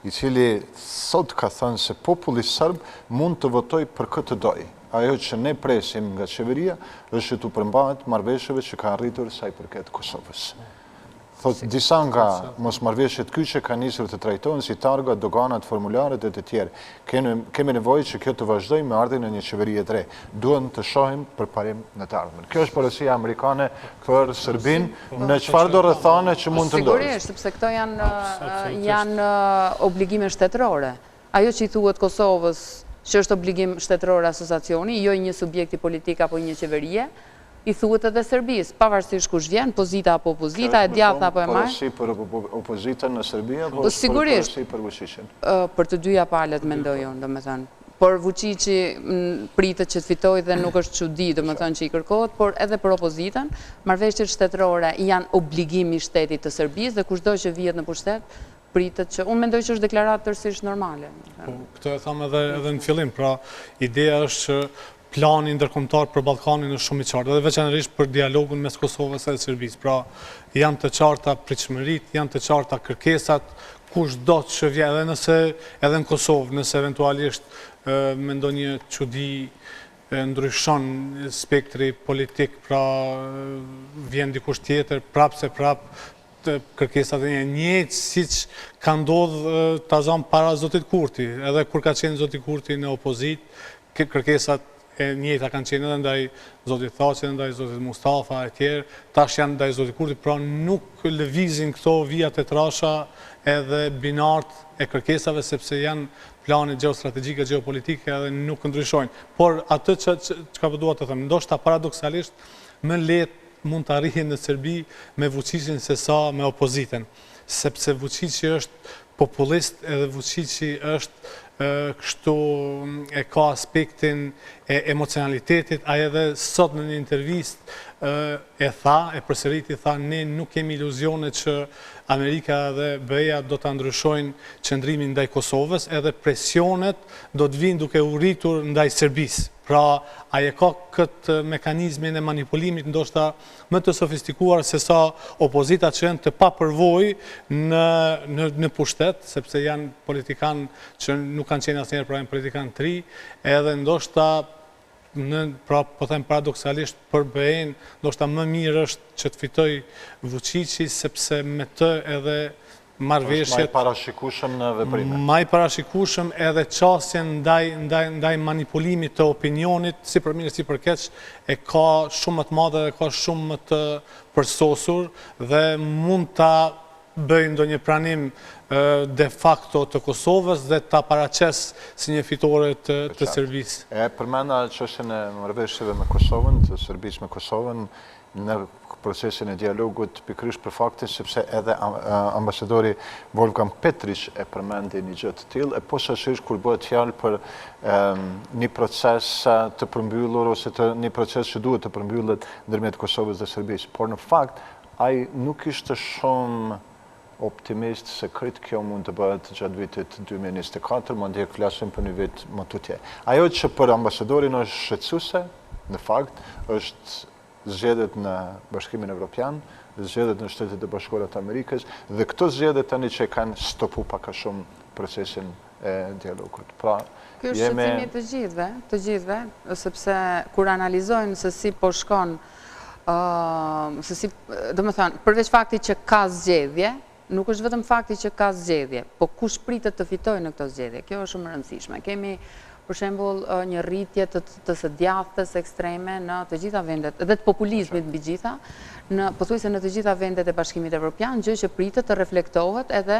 i cili sot ka thënë se populli serb mund të votoj për këtë doj. ajo që ne presim nga qeveria është që të përmbahet marrëveshjeve që ka arritur sa i përket Kosovës. Thot, disa nga mosmarrveshjet kyçe kanë nisur të trajtohen si targa, doganat, formularet e të tjerë. Kemi nevojë që kjo të vazhdojë me ardhin e një qeverie të re. Duhen të shohim përparim në të ardhmen. Kjo është porosia amerikane për Serbinë në çfarë do rrethane që mund të ndodhë. Sigurisht, sepse këto janë obligime shtetërore. Ajo që i thuhet Kosovës, që është obligim shtetëror asociacioni, jo një subjekti politik apo një qeverie, i thuhet edhe Serbisë, pavarësisht kush vjen, pozita apo opozita, e djathta apo e marrë. Porosi për opozitën në Serbi apo sigurisht porosi për Vučićin? Për të dyja palët mendoj unë, domethënë. Por Vučići pritet që të fitojë dhe nuk është çudi, domethënë që i kërkohet, por edhe për opozitën, marrëveshjet shtetërore janë obligim i shtetit të Serbisë dhe kushdo që vihet në pushtet pritet që unë mendoj që është deklaratë tërësisht normale. Këtë e thamë edhe në fillim, pra ideja është që plani ndërkombëtar për Ballkanin është shumë i qartë, edhe veçanërisht për dialogun mes Kosovës dhe Serbisë. Pra, janë të qarta pritshmëritë, janë të qarta kërkesat, kushdo që vjen, edhe në Kosovë, nëse eventualisht me ndonjë çudi ndryshon spektri politik, pra vjen dikush tjetër, prapë kërkesat e njëjtë siç ka ndodhur tazam para Zotit Kurti, edhe kur ka qenë Zoti Kurti në opozitë, kërkesat e njëjta kanë qenë edhe ndaj Zotit Thaçi, ndaj Zotit Mustafa e tjerë, tash janë ndaj Zotit Kurti, pra nuk lëvizin këto vijat e trasha edhe binart e kërkesave, sepse janë plane geostrategjike, geopolitike edhe nuk ndryshojnë. Por atë që ka dua të them, ndoshta paradoksalisht më lehtë mund të arrihen në Serbi me Vučićin se sa me opozitën, sepse Vučići është populist edhe Vučići është kështu e ka aspektin e emocionalitetit, a edhe sot në një intervistë e përsëriti tha, ne nuk kemi iluzione që Amerika dhe BE-ja do të ndryshojnë qëndrimin ndaj Kosovës, edhe presionet do të vinë duke u rritur ndaj Serbisë. Pra, aje ka këtë mekanizmin e manipulimit ndoshta më të sofistikuar se sa opozita që janë të papërvoj në pushtet, sepse janë politikan që nuk kanë qenë asnjëherë, pra janë politikan të ri, edhe ndoshta pra po them paradoksalisht për BE-n, ndoshta më mirë është që të fitoj Vučići, sepse me të edhe marrëveshjet më i parashikueshëm në veprime. Më i parashikueshëm edhe çastjen ndaj manipulimit të opinionit, si për mirë si për keq, e ka shumë më të madhe dhe ka shumë më të përsosur dhe mund ta bëjë ndonjë pranim de facto të Kosovës dhe ta paraqes si një fitore të Serbisë. E përmenda çështjen e marrëveshjeve me Kosovën, të Serbisë me Kosovën, në procesin e dialogut pikërisht për faktin sepse edhe ambasadori Wolfgang Petritsch e përmendi një gjë të tillë, e posaçërisht kur bëhet fjalë për një proces të përmbyllur ose një proces që duhet të përmbyllet ndërmjet Kosovës dhe Serbisë. Por në fakt ai nuk ishte shumë optimist se këtë kjo mund të bëhet gjatë vitit 2024, madje flasim për një vit më tutje. Ajo që për ambasadorin është shqetësuese, në fakt, është zgjedhjet në Bashkimin Evropian, zgjedhjet në Shtetet e Bashkuara të Amerikës, dhe këto zgjedhje tani që kanë stopu pak a shumë procesin e dialogut. Pra, ky është shqetësimi të gjithëve, sepse kur analizojnë se si po shkon, domethënë, përveç faktit që ka zgjedhje, nuk është vetëm fakti që ka zgjedhje, po kush pritet të fitojë në këto zgjedhje. Kjo është shumë e rëndësishme. Kemi për shembull një rritje të së djathtës ekstreme në të gjitha vendet, edhe të populizmit mbi gjitha, pothuajse në të gjitha vendet e Bashkimit Evropian, gjë që pritet të reflektohet edhe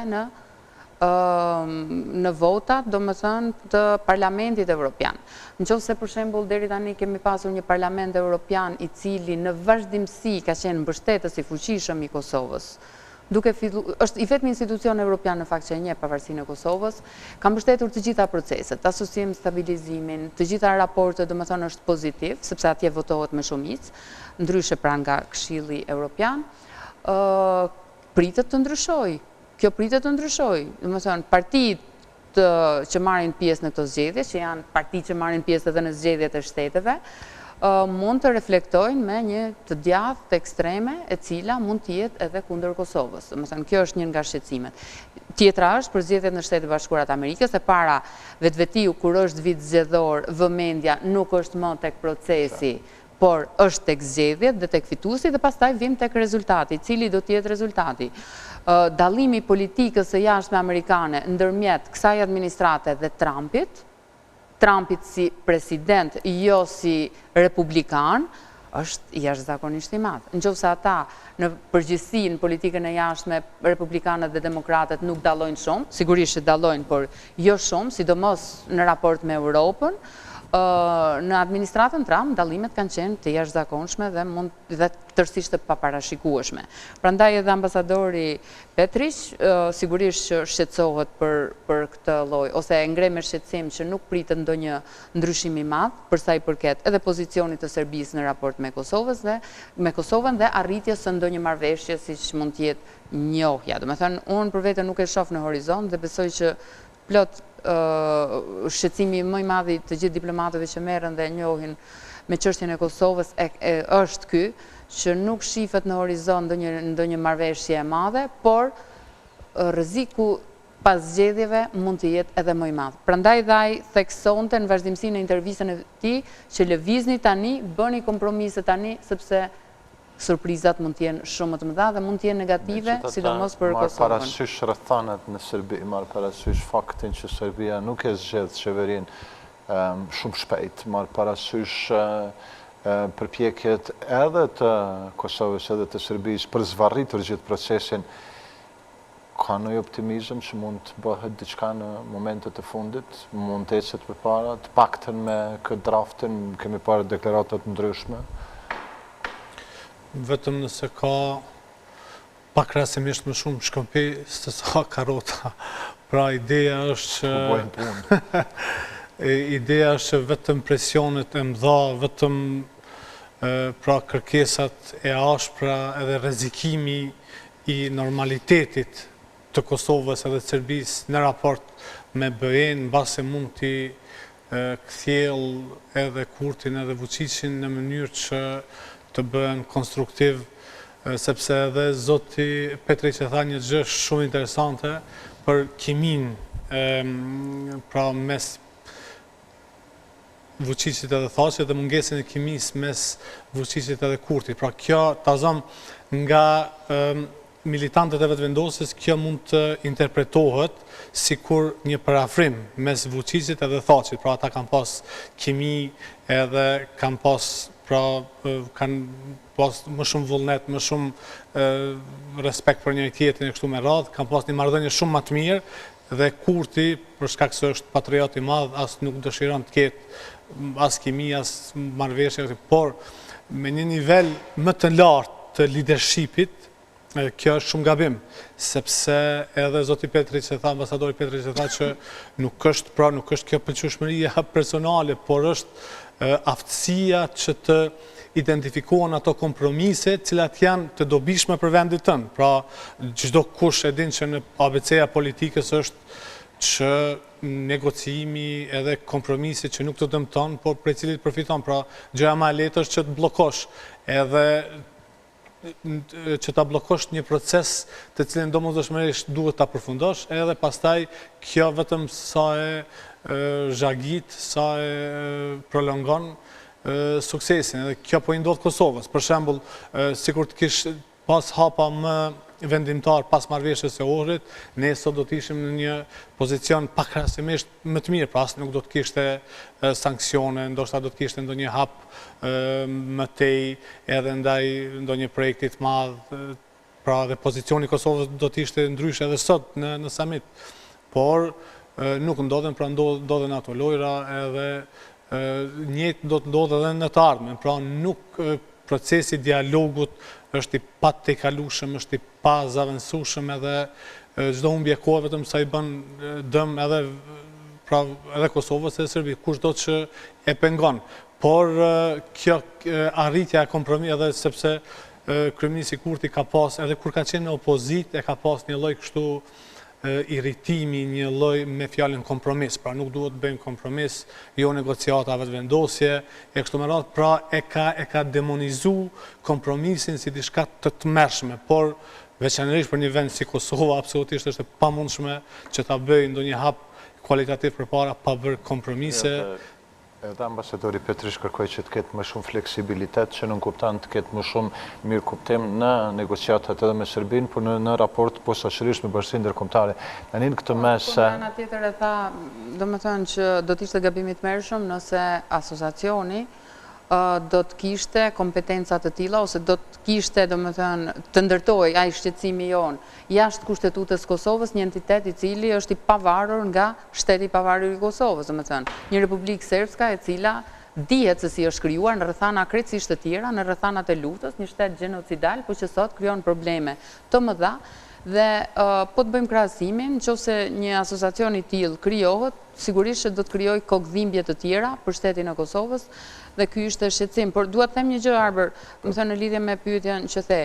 në votat, domethënë, të Parlamentit Evropian. Nëse për shembull deri tani kemi pasur një Parlament Evropian i cili në vazhdimsi ka qenë mbështetës i fuqishëm i Kosovës, është i vetmi institucion evropian në fakt që e njeh pavarësinë e Kosovës, ka mbështetur të gjitha proceset, asocim, stabilizimin, të gjitha raportet, domethënë është pozitiv, sepse atje votohet me shumicë, ndryshe pra nga Këshilli Evropian, pritet të ndryshojë. Kjo pritet të ndryshojë. Domethënë partitë që marrin pjesë në këto zgjedhje, që janë partitë që marrin pjesë edhe në zgjedhjet e shteteve, mund të reflektojnë me një të djathtë ekstreme e cila mund të jetë edhe kundër Kosovës. Domethënë kjo është një nga shqetësimet. Tjetra është për zgjedhjet në Shtetet Bashkuara të Amerikës, e para vetvetiu kur është vit zgjedhor, vëmendja nuk është më tek procesi, por është tek zgjedhjet dhe tek fituesi dhe pastaj vim tek rezultati, cili do të jetë rezultati. Dallimi i politikës së jashtme amerikane ndërmjet kësaj administrate dhe Trumpit si president, jo si republikan, është jashtëzakonisht i madh. Nëse ata në përgjithësi në politikën e jashtme republikanët dhe demokratët nuk dallojnë shumë, sigurisht që dallojnë, por jo shumë, sidomos në raport me Europën, në administratën Trump dallimet kanë qenë të jashtëzakonshme dhe tërësisht të paparashikueshme. Prandaj edhe ambasadori Petritsch sigurisht që shqetësohet për këtë lloj ose e ngre me shqetësim që nuk pritet ndonjë ndryshim i madh për sa i përket edhe pozicionit të Serbisë në raport me Kosovën dhe arritjes së ndonjë marrëveshje siç mund të jetë njohja. Domethënë, unë për vete nuk e shoh në horizont dhe besoj që plot shqetësimi më i madh i të gjithë diplomatëve që merren dhe njohin me çështjen e Kosovës është ky, që nuk shifet në horizont ndonjë marrëveshje e madhe, por rreziku pas zgjedhjeve mund të jetë edhe më i madh. Prandaj ai theksonte në vazhdimsi në intervistën e tij që lëvizni tani, bëni kompromise tani sepse surprizat mund të jenë shumë më të mëdha dhe mund të jenë negative, sidomos për Kosovën. Marr parasysh rrethanat në Serbi, marr parasysh faktin që Serbia nuk e zgjedh qeverinë shumë shpejt, marr parasysh përpjekjet edhe të Kosovës edhe të Serbisë për zvarritur gjithë procesin. Ka ndonjë optimizëm që mund të bëhet diçka në momentet e fundit, mund të ecet përpara, të paktën me këtë draftin, kemi parë deklarata të ndryshme. Vetëm nëse ka pakrahatsimisht më shumë shkëmpi se sa karrota. Pra ideja është që vetëm presionet e mëdha, vetëm pra kërkesat e ashpra edhe rrezikimi i normalitetit të Kosovës edhe të Serbisë në raport me BE-n, mbase mund t'i kthjell edhe Kurtin edhe Vučićin në mënyrë që të bëhen konstruktiv, sepse edhe zoti Petritsch e tha një gjë shumë interesante për kimin pra mes Vučićit edhe Thaçit dhe mungesën e kimisë mes Vučićit edhe Kurtit. Pra kjo tazam nga militantët e vetëvendosjes, kjo mund të interpretohet sikur një parafrim mes Vučićit edhe Thaçit. Pra ata kanë pas kimi edhe kanë pas kanë pas më shumë vullnet, më shumë respekt për njëri tjetrin e kështu me radhë, kanë pas një marrëdhënie shumë më të mirë dhe Kurti, për shkak se është patriot i madh, as nuk dëshiron të ketë as kimi, as marrëveshje, por me një nivel më të lartë të leadershipit, kjo është shumë gabim, sepse edhe zoti Petritsch e tha, ambasadori Petritsch e tha që nuk është kjo pëlqyeshmëria personale, por është aftësia që të identifikohen ato kompromise cilat janë të dobishme për vendit tënë. Pra, çdo kush e din që në ABC-ja politikës është që negociimi edhe kompromisi që nuk të dëmton, por prej cilit përfiton. Pra, gjëja më e lehtë është që të bllokosh edhe që ta bllokosh një proces të cilin domosdoshmërisht duhet ta përfundosh, edhe pastaj kjo vetëm sa e zhagit, sa e prolongon suksesin. Edhe kjo po i ndodh Kosovës. Për shembull, sikur të kish pas hapa më vendimtar pas marrëveshjes së Ohrit, ne sot do të ishim në një pozicion pakrahatsimisht më të mirë, pra as nuk do të kishte sanksione, ndoshta do të kishte ndonjë hap më tej edhe ndaj ndonjë projekti të madh, pra dhe pozicioni i Kosovës do të ishte ndryshe edhe sot në summit. Por nuk ndodhen, pra ndodhen ato lojra edhe njëjtë do të ndodhë edhe në të ardhmen. Pra nuk procesi dialogut është i patejkalueshëm, është i pazavendësueshëm edhe çdo humbje kohe vetëm sa i bën dëm edhe Kosovës edhe Serbisë, kushdo që e pengon. Por kjo arritja e kompromisit edhe sepse kryeministri Kurti ka pas, edhe kur ka qenë në opozitë, e ka pas një lloj kështu irritimi një lloj me fjalën kompromis, pra nuk duhet të bëjmë kompromis, jo negociatave të vendosje, e kështu me radhë, pra e ka demonizu kompromisin si diçka të tmerrshme, por veçanërisht për një vend si Kosova, absolutisht është e pamundshme që ta bëjë ndonjë hap kualitativ përpara pa bërë kompromise. Edhe ambasadori Petritsch kërkoi që të ketë më shumë fleksibilitet, që nuk kupton të ketë më shumë mirë kuptim në negociatat edhe me Serbinë, por në raport posaçërisht me Bashkinë Ndërkombëtare. Tani në këtë mes ana tjetër e tha, domethënë që do të ishte gabim i tmerrshëm nëse asociacioni do të kishte kompetenca të tilla ose do të kishte, domethënë, të ndërtoj ai shqetësimi jon jashtë kushtetutës Kosovës, një entitet i cili është i pavarur nga shteti i pavarur i Kosovës, domethënë, një Republikë Serbska e cila dihet se si është krijuar në rrethana krejtësisht të tjera, në rrethanat e luftës, një shtet gjenocidal, por që sot krijon probleme të mëdha. Dhe po të bëjmë krahasimin, nëse një asociacion i tillë krijohet, sigurisht që do të krijojë kokëdhimbje të tjera për shtetin e Kosovës, dhe ky ishte shqetësim. Por dua të them një gjë, Arber, më thënë në lidhje me pyetjen që the,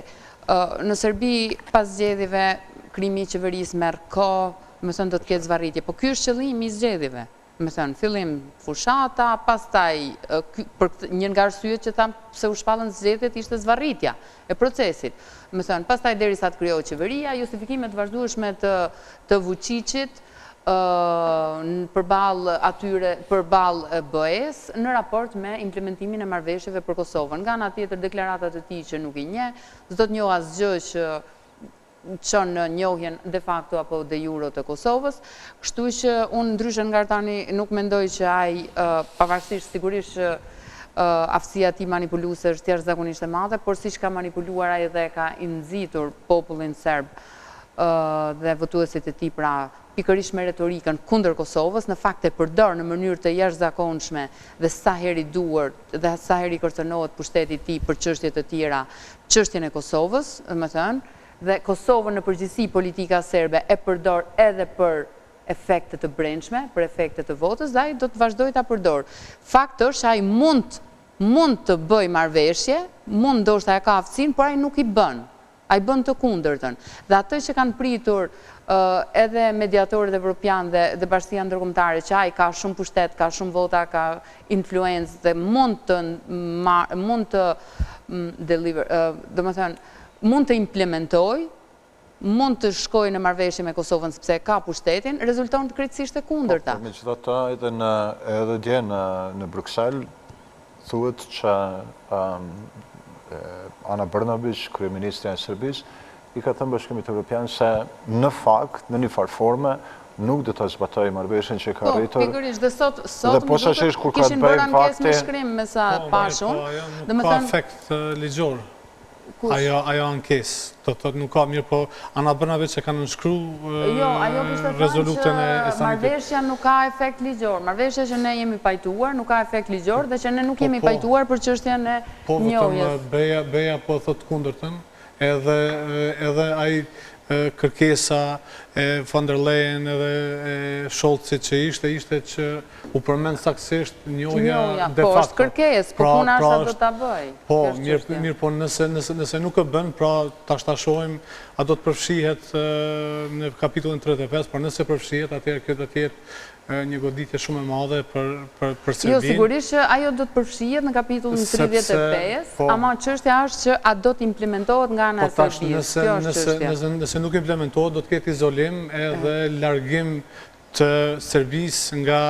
në Serbi pas zgjedhjeve krimi i qeverisë merr kohë, më thënë do të ketë zvarritje, po ky është qëllimi i zgjedhjeve. Më thënë, fillim fushata, pastaj për një nga arsyet që tham pse u shpallën zgjedhjet ishte zvarritja e procesit. Më thënë, pastaj derisa të krijohet qeveria, justifikimet vazhdueshme të Vučićit përballë BE-s në raport me implementimin e marrëveshjeve për Kosovën. Nga ana tjetër deklaratat e tij që nuk i njeh, s'do të njoh asgjë që çon në njohjen de facto apo de jure të Kosovës, kështu që unë ndryshe nga tani nuk mendoj që ai pavarësisht sigurisht që aftësia e tij manipuluese është jashtëzakonisht e madhe, por siç ka manipuluar ai dhe ka i nxitur popullin serb dhe votuesit e tij, pra pikërisht me retorikën kundër Kosovës, në fakt e përdor në mënyrë të jashtëzakonshme dhe sa herë i duhet dhe sa herë i kërcënohet pushteti i tij për çështje të tjera, çështjen e Kosovës, domethënë, dhe Kosovën në përgjithësi politika serbe e përdor edhe për efekte të brendshme, për efekte të votës, dhe ai do të vazhdojë ta përdor. Fakti është ai mund të bëjë marrëveshje, mund ndoshta e ka aftësinë, por ai nuk i bën. Ai bën të kundërtën. Dhe atë që kanë pritur edhe mediatorët evropianë dhe Bashkia Ndërkombëtare, që ai ka shumë pushtet, ka shumë vota, ka influencë dhe mund të deliver, domethënë mund të implementoj, mund të shkoj në marrëveshje me Kosovën sepse ka pushtetin, rezulton krejtësisht e kundërta. Megjithatë, edhe dje në Bruksel thuhet që Ana Brnabić, kryeministja e Serbisë, i ka thënë Bashkimit Evropian se në fakt, në një farë forme, nuk do të zbatojë marrëveshjen që ka arritur. Po, pikërisht, dhe sot kishin bërë ankesë me shkrim me sa pashun. Nuk ka efekt ligjor. Ajo ankesë, do të nuk ka mirë, po Ana Brnabić e ka nënshkruar rezolutën e Istanbullit. Marrëveshja nuk ka efekt ligjor. Marrëveshja që ne jemi pajtuar nuk ka efekt ligjor dhe që ne nuk jemi pajtuar për çështjen e njohjes. Po, Beja po thot kundërtën, edhe ai kërkesa e von der Leyen edhe e Scholzit që ishte që u përmend saktësisht njohja de facto. Po, është kërkesë, po puna është sa do ta bëj. Po, mirë, po nëse nuk e bën, pra ta shohim, a do të përfshihet në kapitullin 35, por nëse përfshihet, atëherë kjo do të jetë një goditje shumë e madhe për Serbinë. Jo, sigurisht që ajo do të përfshihet në kapitullin 35, ama çështja është që a do të implementohet nga ana e Serbisë. Nëse nuk implementohet, do të ketë izolim edhe largim të Serbisë nga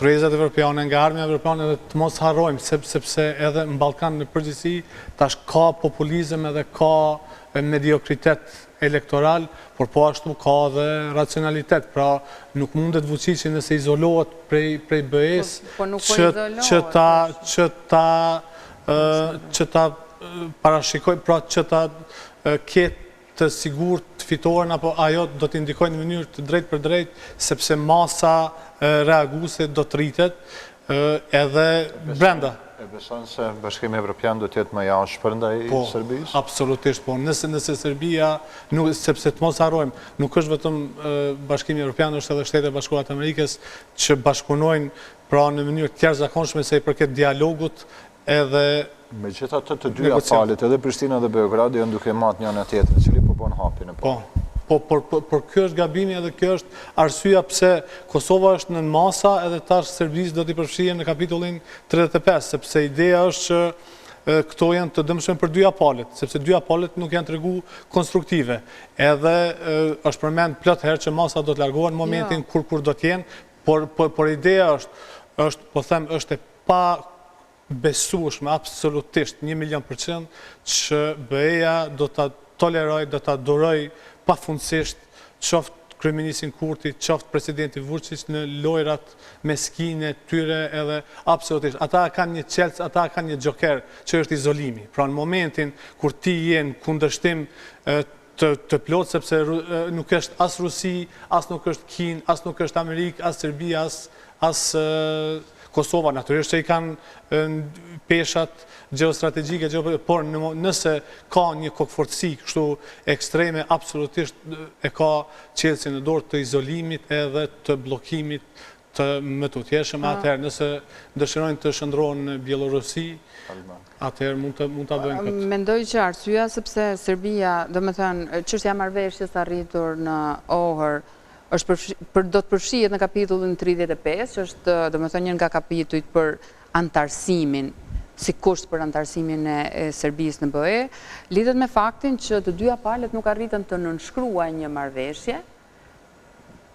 trurizat evropiane, nga armja evropiane, dhe të mos harrojmë, sepse edhe në Ballkan në përgjithësi tash ka populizëm edhe ka mediokritet elektoral, por po ashtu ka dhe racionalitet. Pra nuk mundet Vučići nëse izolohet prej BE-s që ta parashikoj, pra që ta ketë të sigurt të fitoren, apo ajo do të indikojnë në mënyrë të drejt për drejt, sepse masa reaguese do të rritet edhe brenda. E beson se Bashkimi Evropian do të jetë më jashtëm ndaj Serbisë? Po, absolutisht po. Nëse Serbia, sepse të mos harrojmë, nuk është vetëm Bashkimi Evropian, është edhe Shtetet Bashkuara të Amerikës që bashkëpunojnë pra në mënyrë të jashtëzakonshme se i përket dialogut edhe megjithatë të dyja palët, edhe Prishtina dhe Beogradi janë duke marrë njëra tjetrën, cili po bën hapjen e parë. Po. por kjo është gabimi edhe kjo është arsyeja pse Kosova është në masa edhe tash Serbisë do t'i përfshihen në kapitullin 35, sepse ideja është që këto janë të dëmshme për dyja palët, sepse dyja palët nuk janë tregu konstruktive. Edhe është përmend plot herë që masa do të largohen në momentin kur do të jenë, por ideja është po them është e pa besueshme absolutisht 1.000.000% që BE-ja do ta toleroj, do ta duroj pafundësisht qoftë kryeministin Kurti, qoftë presidenti Vučić në lojrat meskine tyre edhe absolutisht. Ata kanë një qelës, ata kanë një joker që është izolimi. Pra në momentin kur ti je në kundërshtim të plot, sepse nuk është as Rusi, as nuk është Kinë, as nuk është Amerikë, as Serbia, as Kosova, natyrisht që i kanë peshat geostrategjike, por nëse ka një kokëfortësi kështu ekstreme, absolutisht e ka qelësin në dorë të izolimit edhe të blokimit të mëtutjeshëm. Atëherë, nëse dëshirojnë të shndrohen në Bielorusi, atëherë mund ta bëjnë këtë. Mendoj që arsyeja sepse Serbia, domethënë, çështja e marrëveshjes arritur në Ohër do të përfshihet në kapitullin 35, që është domethënë një nga kapitujt për antarësimin, si kusht për antarësimin e Serbisë në BE, lidhet me faktin që të dyja palët nuk arritën të nënshkruajnë një marrëveshje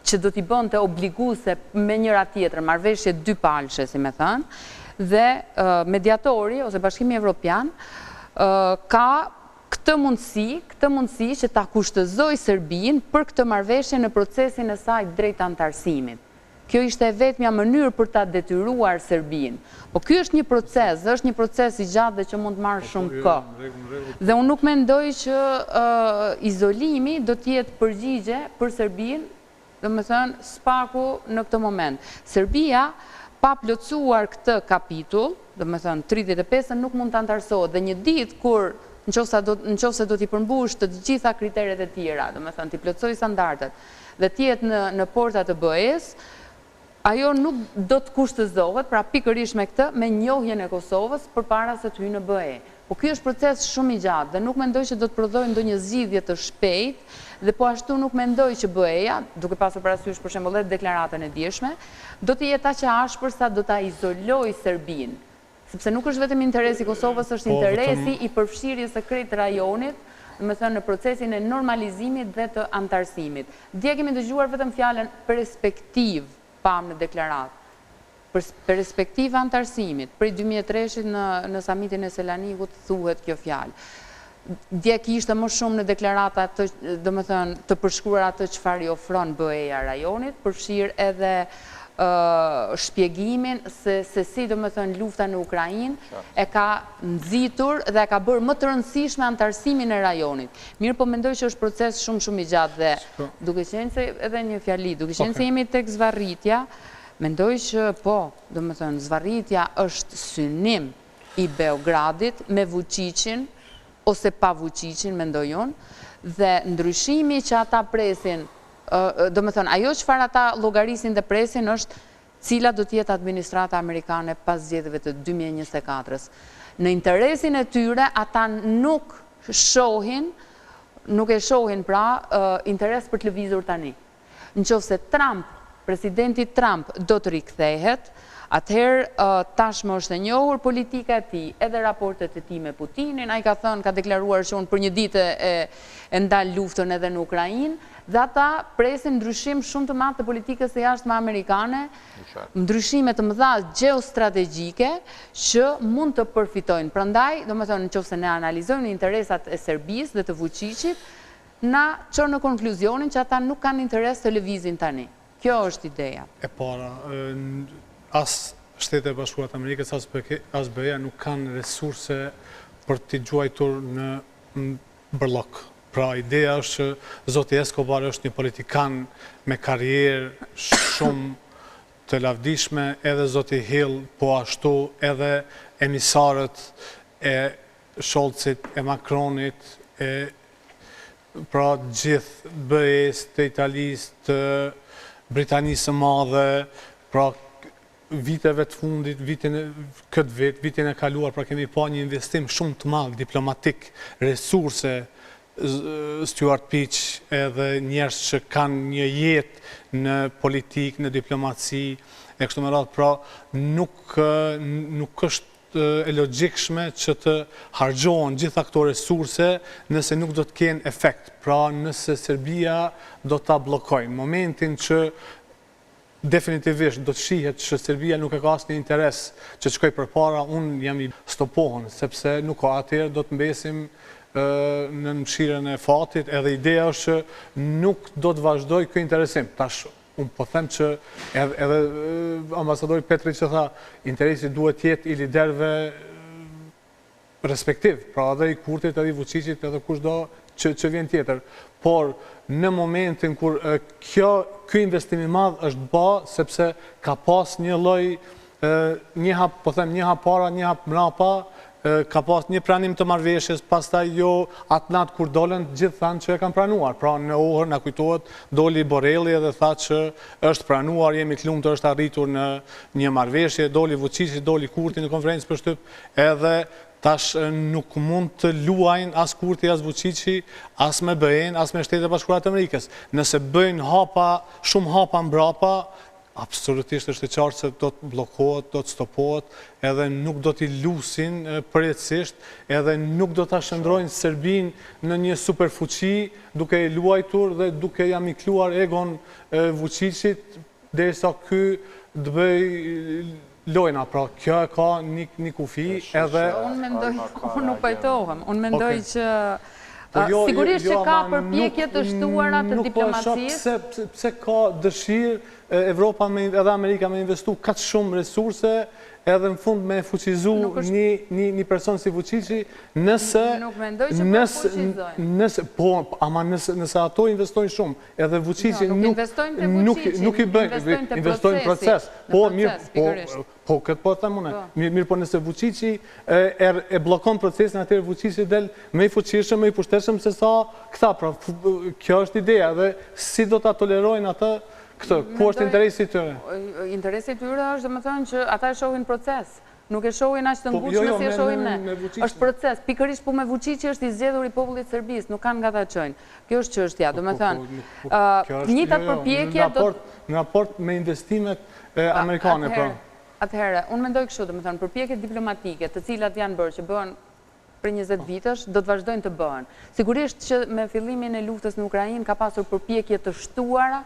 që do t'i bënte obliguese me njëra tjetër, marrëveshje dy palëshe, si me thënë, dhe mediatori ose Bashkimi Evropian ka këtë mundësi që ta kushtëzoj Serbinë për këtë marrëveshje në procesin e saj drejt antarësimit. Kjo ishte e vetmja mënyrë për ta detyruar Serbinë. Po ky është një proces i gjatë dhe që mund të marrë shumë kohë. Dhe unë nuk mendoj që izolimi do të jetë përgjigje për Serbinë, domethënë spaku në këtë moment. Serbia pa plotësuar këtë kapitull, domethënë 35 nuk mund të antarësohet dhe një ditë kur nëse do t'i përmbush të gjitha kriteret e tjera, domethënë t'i plotësoj standardet dhe t'jetë në portat të BE-s, ajo nuk do të kushtëzohet, pra pikërisht me këtë, me njohjen e Kosovës përpara se të hyjë në BE. Po ky është proces shumë i gjatë dhe nuk mendoj që do të prodhojë ndonjë zgjidhje të shpejtë dhe po ashtu nuk mendoj që BE-ja, duke pasur parasysh për shembull edhe deklaratën e dieshme, do të jetë aq e ashpër sa do ta izolojë Serbinë. Sepse nuk është vetëm interesi i Kosovës, është interesi i përfshirjes së krejt rajonit, domethënë në procesin e normalizimit dhe të antarësimit. Dje kemi dëgjuar vetëm fjalën perspektiv pam në deklaratë. Perspektiva antarësimit. Prej 2003-shit në samitin e Selanikut thuhet kjo fjalë. Dje kishte më shumë në deklarata domethënë të përshkruar atë çfarë i ofron BE-ja rajonit, përfshir edhe shpjegimin se si domethënë lufta në Ukrainë e ka nxitur dhe e ka bërë më të rëndësishme antarësimin e rajonit. Mirë, po mendoj që është proces shumë i gjatë dhe duke qenë se edhe një fjali, duke qenë se jemi tek zvarritja, mendoj që po, domethënë zvarritja është synim i Beogradit me Vučićin ose pa Vučićin, mendoj unë, dhe ndryshimi që ata presin, domethënë, ajo çfarë ata llogarisin dhe presin është cila do të jetë administrata amerikane pas zgjedhjeve të 2024-s. Në interesin e tyre ata nuk e shohin pra interes për të lëvizur tani. Nëse presidenti Trump do të rikthehet, atëherë tashmë është e njohur politika e tij, edhe raportet e tij me Putinin, ai ka thënë, ka deklaruar që unë për një ditë e ndal luftën edhe në Ukrainë, dhe ata presin ndryshim shumë të madh të politikës së jashtme amerikane, ndryshime të mëdha gjeostrategjike që mund të përfitojnë. Prandaj, domethënë, nëse ne analizojmë interesat e Serbisë dhe të Vučićit, na çon në konkluzionin që ata nuk kanë interes të lëvizin tani. Kjo është ideja. E para, as Shtetet e Bashkuara të Amerikës, as BE-ja nuk kanë resurse për t'i gjuajtur në bërllok. Pra, ideja është që Zoti Escobar është një politikan me karrierë shumë të lavdishme, edhe Zoti Hill, po ashtu edhe emisarët e Scholzit, e Macronit, pra gjithë BE-s, të Italisë, të Britanisë së Madhe, pra viteve të fundit, vitin e kaluar, pra kemi pa një investim shumë të madh diplomatik, resurse Stuart Peach edhe njerëz që kanë një jetë në politikë, në diplomaci, e kështu me radhë, pra nuk është e logjikshme që të hargjohen gjitha këto resurse nëse nuk do të kenë efekt. Pra nëse Serbia do ta bllokojë. Momentin që definitivisht do të shihet që Serbia nuk e ka asnjë interes që të shkojë përpara, unë jam i stopohen, sepse nuk ka, atëherë do të mbesim në mëshirën e fatit, edhe ideja është që nuk do të vazhdoj ky interesim. Tash unë po them që edhe ambasadori Petritsch që tha, interesi duhet jetë i liderëve respektiv, pra edhe i Kurtit, edhe i Vučićit, edhe kushdo që vjen tjetër. Por në momentin kur ky investim i madh është bë, sepse ka pas një lloj një hap para, një hap mbrapa, ka pas një pranim të marrëveshjes, pastaj jo atë natë kur dolën, gjithë thanë që e kanë pranuar. Pra në orë na kujtohet, doli Borrelli edhe tha që është pranuar, jemi të lumtur, është arritur në një marrëveshje, doli Vučići, doli Kurti në konferencë për shtyp, edhe tash nuk mund të luajnë as Kurti, as Vučići, as me BE-n, as me Shtetet e Bashkuara të Amerikës. Nëse bëjnë shumë hapa mbrapa, absolutisht është e qartë se do të bllokohet, do të stopohet, edhe nuk do t'i lusin përjetësisht, edhe nuk do t'a shndrojnë Serbinë në një superfuqi, duke e luajtur dhe duke ja mikluar egon Vučićit, derisa ky të bëj lojna. Pra kjo e ka një kufi edhe... Unë nuk pajtohem, unë mendoj që sigurisht që ka përpjekje të shtuara të diplomacisë. Pse ka dëshirë Evropa edhe Amerika me investu kaq shumë resurse edhe në fund me fuqizu një person si Vučići, nëse... Nuk mendoj që nëse ato investojnë shumë, edhe Vučići nuk i bëjnë, investojnë në proces. Po, këtë po të themune. Mirë, po nëse Vučići e blokon procesin, atëherë Vučići del me i fuqishëm, me i pushtetshëm se sa këta. Pra, kjo është ideja dhe si do ta tolerojnë atë këtë, ku është interesi i tyre? Interesi i tyre është, domethënë, që ata e shohin proces. Nuk e shohin aq të ngutshme si e shohim ne. Është proces. Pikërisht me Vučići është i zgjedhur i popullit serbisë, nuk kanë nga ta çojnë. Kjo është çështja, domethënë. Njëjtat përpjekje në raport me investimet amerikane, po. Atëherë, unë mendoj kështu, domethënë, përpjekjet diplomatike, të cilat janë bërë, që bëhen për 20 vitesh, do të vazhdojnë të bëhen. Sigurisht që me fillimin e luftës në Ukrainë ka pasur përpjekje të shtuara,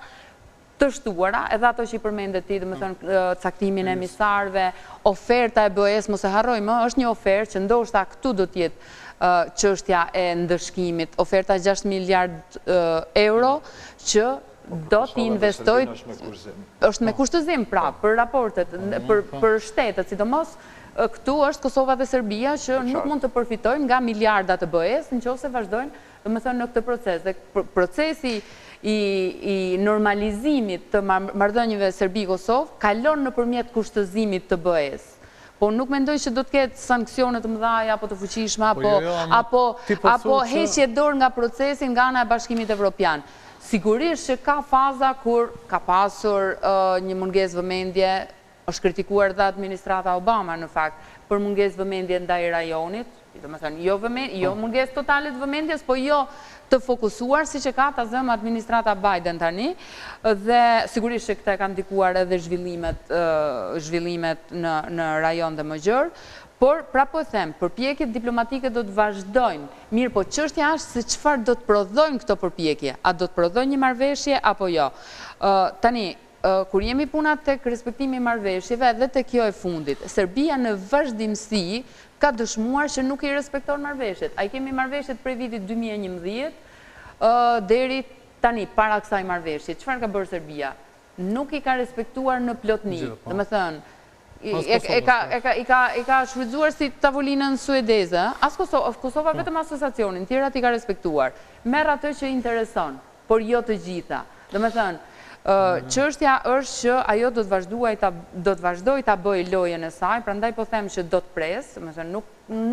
edhe ato që i përmendet ti, domethënë caktimin e emisarëve, oferta e BE-s, mos e harrojmë, është një ofertë që ndoshta këtu do të jetë çështja e ndëshkimit, oferta 6 miliard euro që do t'i investoj, është me kushtëzim pra, për raportet, për shtetet, sidomos këtu është Kosova dhe Serbia që nuk mund të përfitojnë nga miliardat e BE-s nëse vazhdojnë, domethënë në këtë proces. Dhe procesi i normalizimit të marrëdhënieve Serbi-Kosovë kalon nëpërmjet kushtëzimit të BE-s. Po nuk mendoj që do të ketë sanksione të mëdha apo të fuqishme apo heqje dorë nga procesi nga ana e Bashkimit Evropian. Sigurisht që ka faza kur ka pasur një mungesë vëmendje, është kritikuar dhe administrata Obama në fakt, për mungesë vëmendje ndaj rajonit, domethënë jo mungesë totale të vëmendjes, po jo të fokusuar siç e ka ta zëmë administrata Biden tani, dhe sigurisht që këta kanë ndikuar edhe zhvillimet në rajon dhe më gjerë. Por, pra po them, përpjekjet diplomatike do të vazhdojnë. Mirë, po çështja është se çfarë do të prodhojnë këto përpjekje. A do të prodhojnë një marrëveshje apo jo? Tani, kur jemi puna tek respektimi i marrëveshjeve dhe tek kjo e fundit, Serbia në vazhdimsi ka dëshmuar që nuk i respekton marrëveshjet. Ai kemi marrëveshjet prej vitit 2011 deri tani para kësaj marrëveshje. Çfarë ka bërë Serbia? Nuk i ka respektuar në plotni. Domethënë, i ka shfrytzuar si tavolinën suedeze, as Kosova vetëm asociacionin, tjerat i ka respektuar. Merr atë që intereson, por jo të gjitha. Domethënë, çështja është që ajo do të vazhdoj ta bëjë lojën e saj, prandaj po them që do të presë, domethënë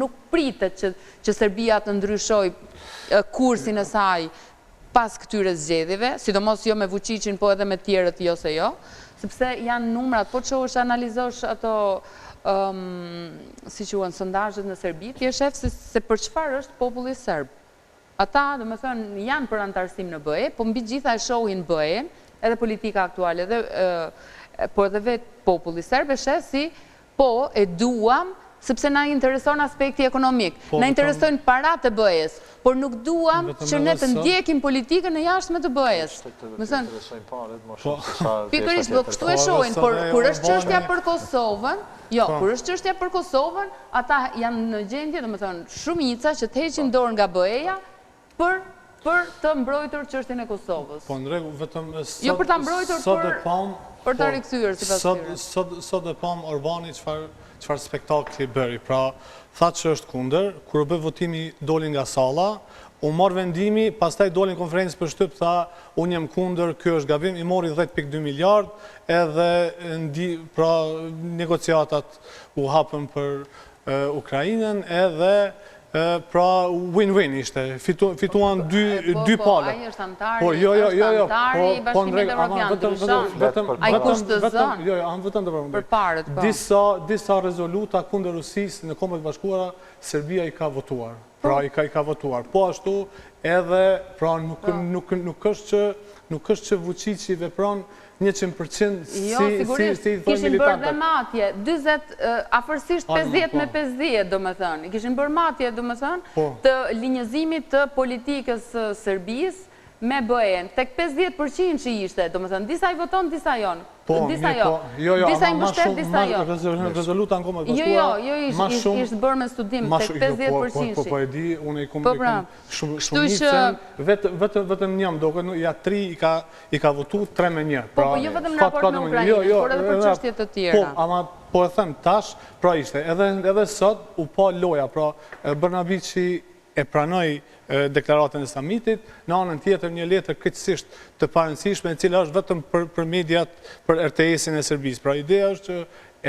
nuk pritet që Serbia të ndryshojë kursin e saj pas këtyre zgjedhjeve, sidomos jo me Vučićin, po edhe me tjerët jo se jo, sepse janë numrat, po çohesh analizosh ato si quhen sondazhet në Serbi, ti e shef se për çfarë është populli serb. ata, dhe më thënë, janë për antarësim në BE, po mbi gjitha e shohin BE, edhe politika aktuale, po edhe vetë populli serbe si, po e duam, sepse na intereson aspekti ekonomik. Na interesojnë parat e BE-s, por nuk duam që ne të ndjekim politikën në jashtme të BE-s. Më thënë, pikërisht, kështu e shohin, por kur është çështja për Kosovën, kur është çështja për Kosovën, ata janë në gjendje, domethënë, shumica që të heqin dorë nga BE-ja për të mbrojtur çështjen e Kosovës. Po në rregull, vetëm jo për ta mbrojtur, për ta rikthyer sipas tyre. Sot e pam Orbani çfarë spektakli bëri. Pra, tha që është kundër, kur u bë votimi doli nga salla, u mor vendimi, pastaj doli në konferencë për shtyp, tha, unë jam kundër, ky është gabim, i mori 10.2 miliard, edhe pra negociatat u hapën për Ukrainën, edhe pra win-win ishte, fituan dy palë. Ai është antari, antari i Bashkimit Evropian, ai kushtozon për parët. Disa rezoluta kundër Rusisë në Kombet e Bashkuara, Serbia i ka votuar. Pra i ka votuar. Po ashtu edhe, pra nuk është që Vučići vepron 100% si i thonë kishin bërë dhe matje, 20, afërsisht 50-50, do më thënë. Kishin bërë matje, do më thënë, të linjëzimit të politikës Serbisë me BE-n. Tek 50% që ishte, do më thënë, disa i voton, disa jonë. Disa i mbështet, disa jo. Rezoluta në Kombet e Bashkuara, ishtë bërë me studim, tek 50%. Po e di, unë i kumë shumicën, vetëm njëm, doke, ja 3 i ka votu, 3-1. Po jo vetëm në raport me Ukrajinë, por edhe për çështje të tjera. Po e them tash, pra ishte, edhe sot u pa loja, pra Brnabići e pranoi deklaratën e samitit, në anën tjetër një letër krejtësisht të parëndësishme, e cila është vetëm për mediat, për RTS-in e Serbisë. Pra ideja është që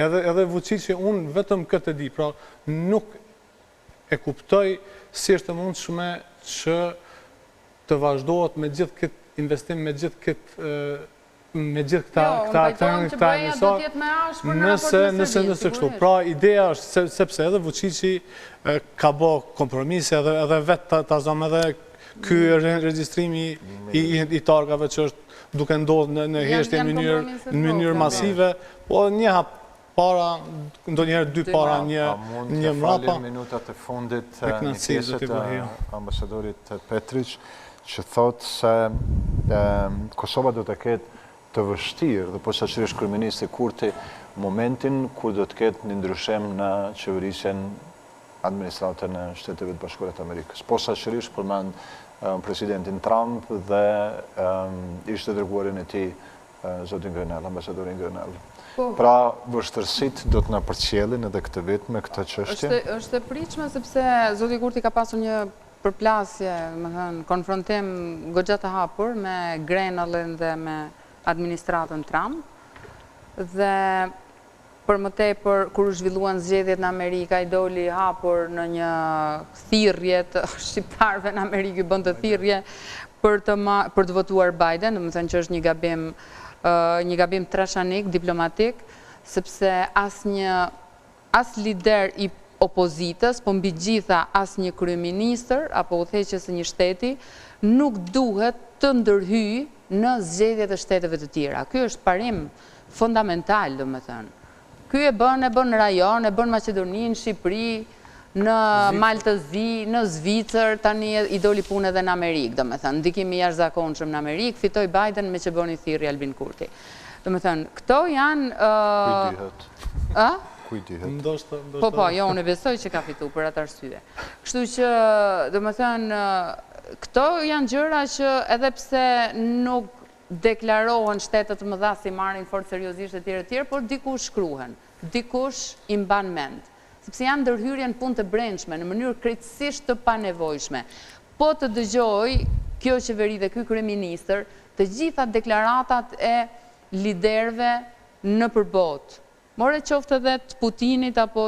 edhe Vučići unë vetëm këtë di, pra nuk e kuptoj si është të mundshme që të vazhdohet me gjithë këtë investim, me gjithë këta njësar, nëse kështu. Pra, ideja është, sepse edhe Vučići ka bo kompromise, edhe vetë ta zëmë edhe ky regjistrimi i targave që është duke ndodhë në heshtje në mënyrë masive, po një hap para, ndonjëherë 2 para, një mrapa. Falim minutat e fundit një pjesët ambasadorit Petritsch, që thotë se Kosova do të ketë të vështirë, dhe posaçërisht kryeministri Kurti, momentin kur do të ketë një ndryshim në qeverisjen administratën e Shteteve të Bashkuara të Amerikës. Posaçërisht përmend presidentin Trump dhe ishte dërguarin e tij zotin Grenell, ambasadorin Grenell. Pra, vështërsitë do të na përcjellin edhe këtë vit me këtë çështje. Është e pritshme sepse zoti Kurti ka pasur një përplasje, më thënë, konfrontim goxha të hapur me Grenellin dhe me administratën Trump, dhe për më tepër kur u zhvilluan zgjedhjet në Amerikë, ai doli hapur në një thirrje të shqiptarëve në Amerikë, bën të thirrje për të votuar Biden, domethënë që është një gabim trashanik, diplomatik, sepse as lider i opozitës, po mbi gjitha as një kryeministër apo udhëheqës së një shteti nuk duhet të ndërhyjë në zgjedhjet e shteteve të tjera. Ky është parim fundamental, domethënë. Ky e bën në rajon, e bën në Maqedoni, në Shqipëri, në Maltëzi, në Zvicër, tani i doli punë edhe në Amerikë, domethënë. Ndikimi i jashtëzakonshëm në Amerikë, fitoi Biden me që bëni thirrje Albin Kurti. Domethënë, këto janë Kujtihet. Po, jo, unë besoj që ka fitu për atë arsye. Kështu që, domethënë, këto janë gjëra që edhe pse nuk deklarohen shtetet të mëdha si marrin fort seriozisht e tjerë, por dikush shkruhen, dikush i mban mend, sepse janë ndërhyrje në punë të brendshme, në mënyrë krejtësisht të panevojshme. Po të dëgjoj kjo qeveri dhe ky kryeministër të gjitha deklaratat e liderëve në përbot, more qoftë edhe të Putinit apo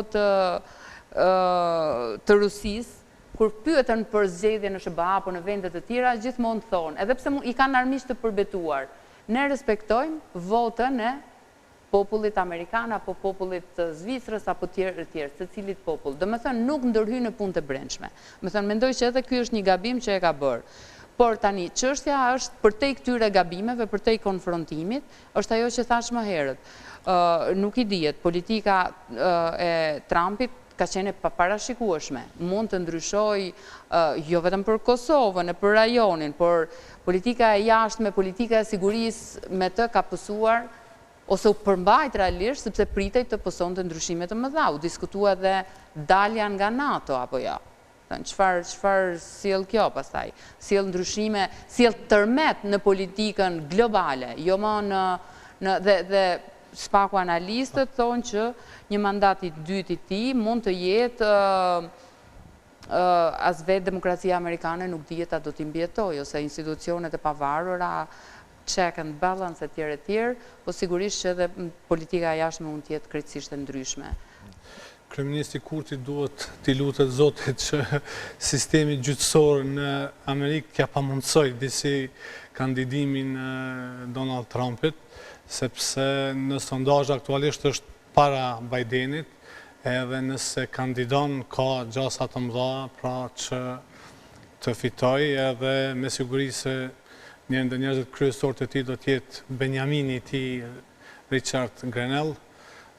të Rusisë, kur pyetën për zgjedhje në SBA apo në vende të tjera, gjithmonë thonë, edhe pse i kanë armiq të përbetuar, ne respektojmë votën e popullit Amerikan, apo popullit Zvicrës, apo tjerë, se cilit popull. Do me thënë, nuk ndërhy në punë të brendshme. Me thënë, mendoj që edhe ky është një gabim që e ka bërë. Por tani, çështja është përtej këtyre gabimeve, përtej konfrontimit, është ajo që thash më herët. Nuk i dihet, politika e Trumpit ka qenë paparashikueshme. Mund të ndryshoj jo vetëm për Kosovën, për rajonin, por politika e jashtme, politika e sigurisë me të ka pësuar ose u përmbajt realisht sepse pritej të pësonte ndryshime të mëdha. U diskutua dhe dalja nga NATO apo jo. Çfarë sjell kjo pastaj? Sjell ndryshime, sjell tërmet në politikën globale, jo më dhe spaku analistët thonë që një mandat i dytë i tij mund të jetë as vetë demokracia amerikane nuk dihet a do t'i mbjetoj, ose institucionet e pavarura, check and balance e tjerë, po sigurisht që edhe politika jashtme mund të jetë krejtësisht e ndryshme. Kryeministri Kurti duhet t'i lutet Zotit që sistemi gjyqësor në Amerikë t'ja pamundësoj disi kandidimin Donald Trumpit, sepse në sondazh aktualisht është para Bidenit, edhe nëse kandidon ka gjasa të mëdha pra që të fitoj, edhe me siguri se njërë ndë njerëzit kryesor të ti do tjetë Benjamini ti Richard Grenell,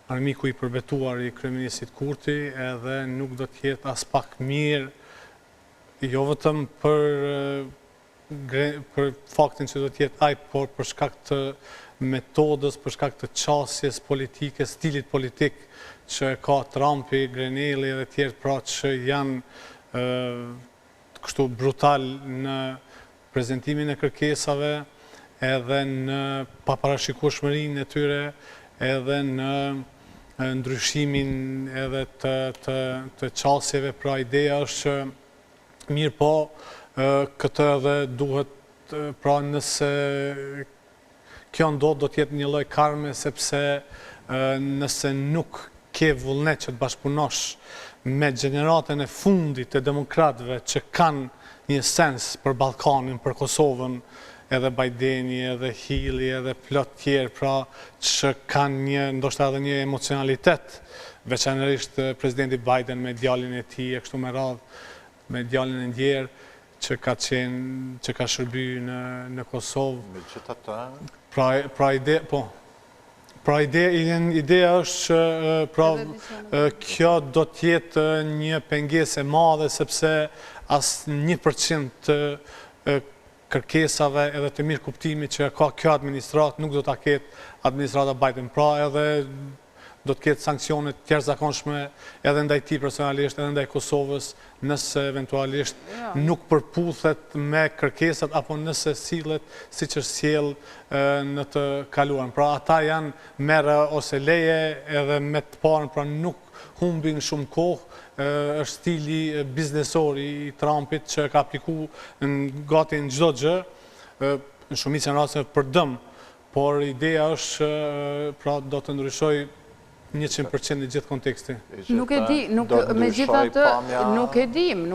armiku i përbetuar i kryeministit Kurti, edhe nuk do tjetë as pak mirë, jo vetëm për faktin që do tjetë aj, por për shkak të metodës, për shkak të qasjes politike, stilit politik që ka Trumpi, Grenelli dhe tjerë pra që janë kështu brutal në prezentimin e kërkesave, edhe në paparashikueshmërinë e tyre, edhe në ndryshimin edhe të qasjeve, pra ideja është që mirë po këtë edhe duhet pra nëse kjo ndodh do t'jetë një lloj karme, sepse nëse nuk ke vullnet që të bashkëpunosh me gjeneratën e fundit të demokratëve që kanë një sens për Ballkanin, për Kosovën, edhe Bideni, edhe Hilli, edhe plot tjerë, pra që kanë një, ndoshta edhe një emocionalitet, veçanërisht presidenti Biden me djalin e tij e kështu me radhë, me djalin e ndjerë, që ka shërby në Kosovë. Megjithatë, Pra ideja është që kjo do t'jetë një pengesë e madhe, sepse as 1% kërkesave edhe të mirë kuptimi që ka kjo administratë nuk do t'a ketë administrata Biden. Pra edhe do t'ketë sankcionet tjerëzakonshme edhe ndaj tij personalisht, edhe ndaj Kosovës, nëse eventualisht nuk përputhet me kërkesat apo nëse sillet siç është sjell në të kaluarën. Pra ata janë merre ose leje edhe me të parën, pra nuk humbin shumë kohë, është stili biznesor i Trumpit që ka aplikuar gati në çdo gjë, në shumicën e rasteve për dëm, por ideja është pra do të ndryshoj 100% në gjithë konteksti. Nuk e di, me gjitha të, nuk e dim.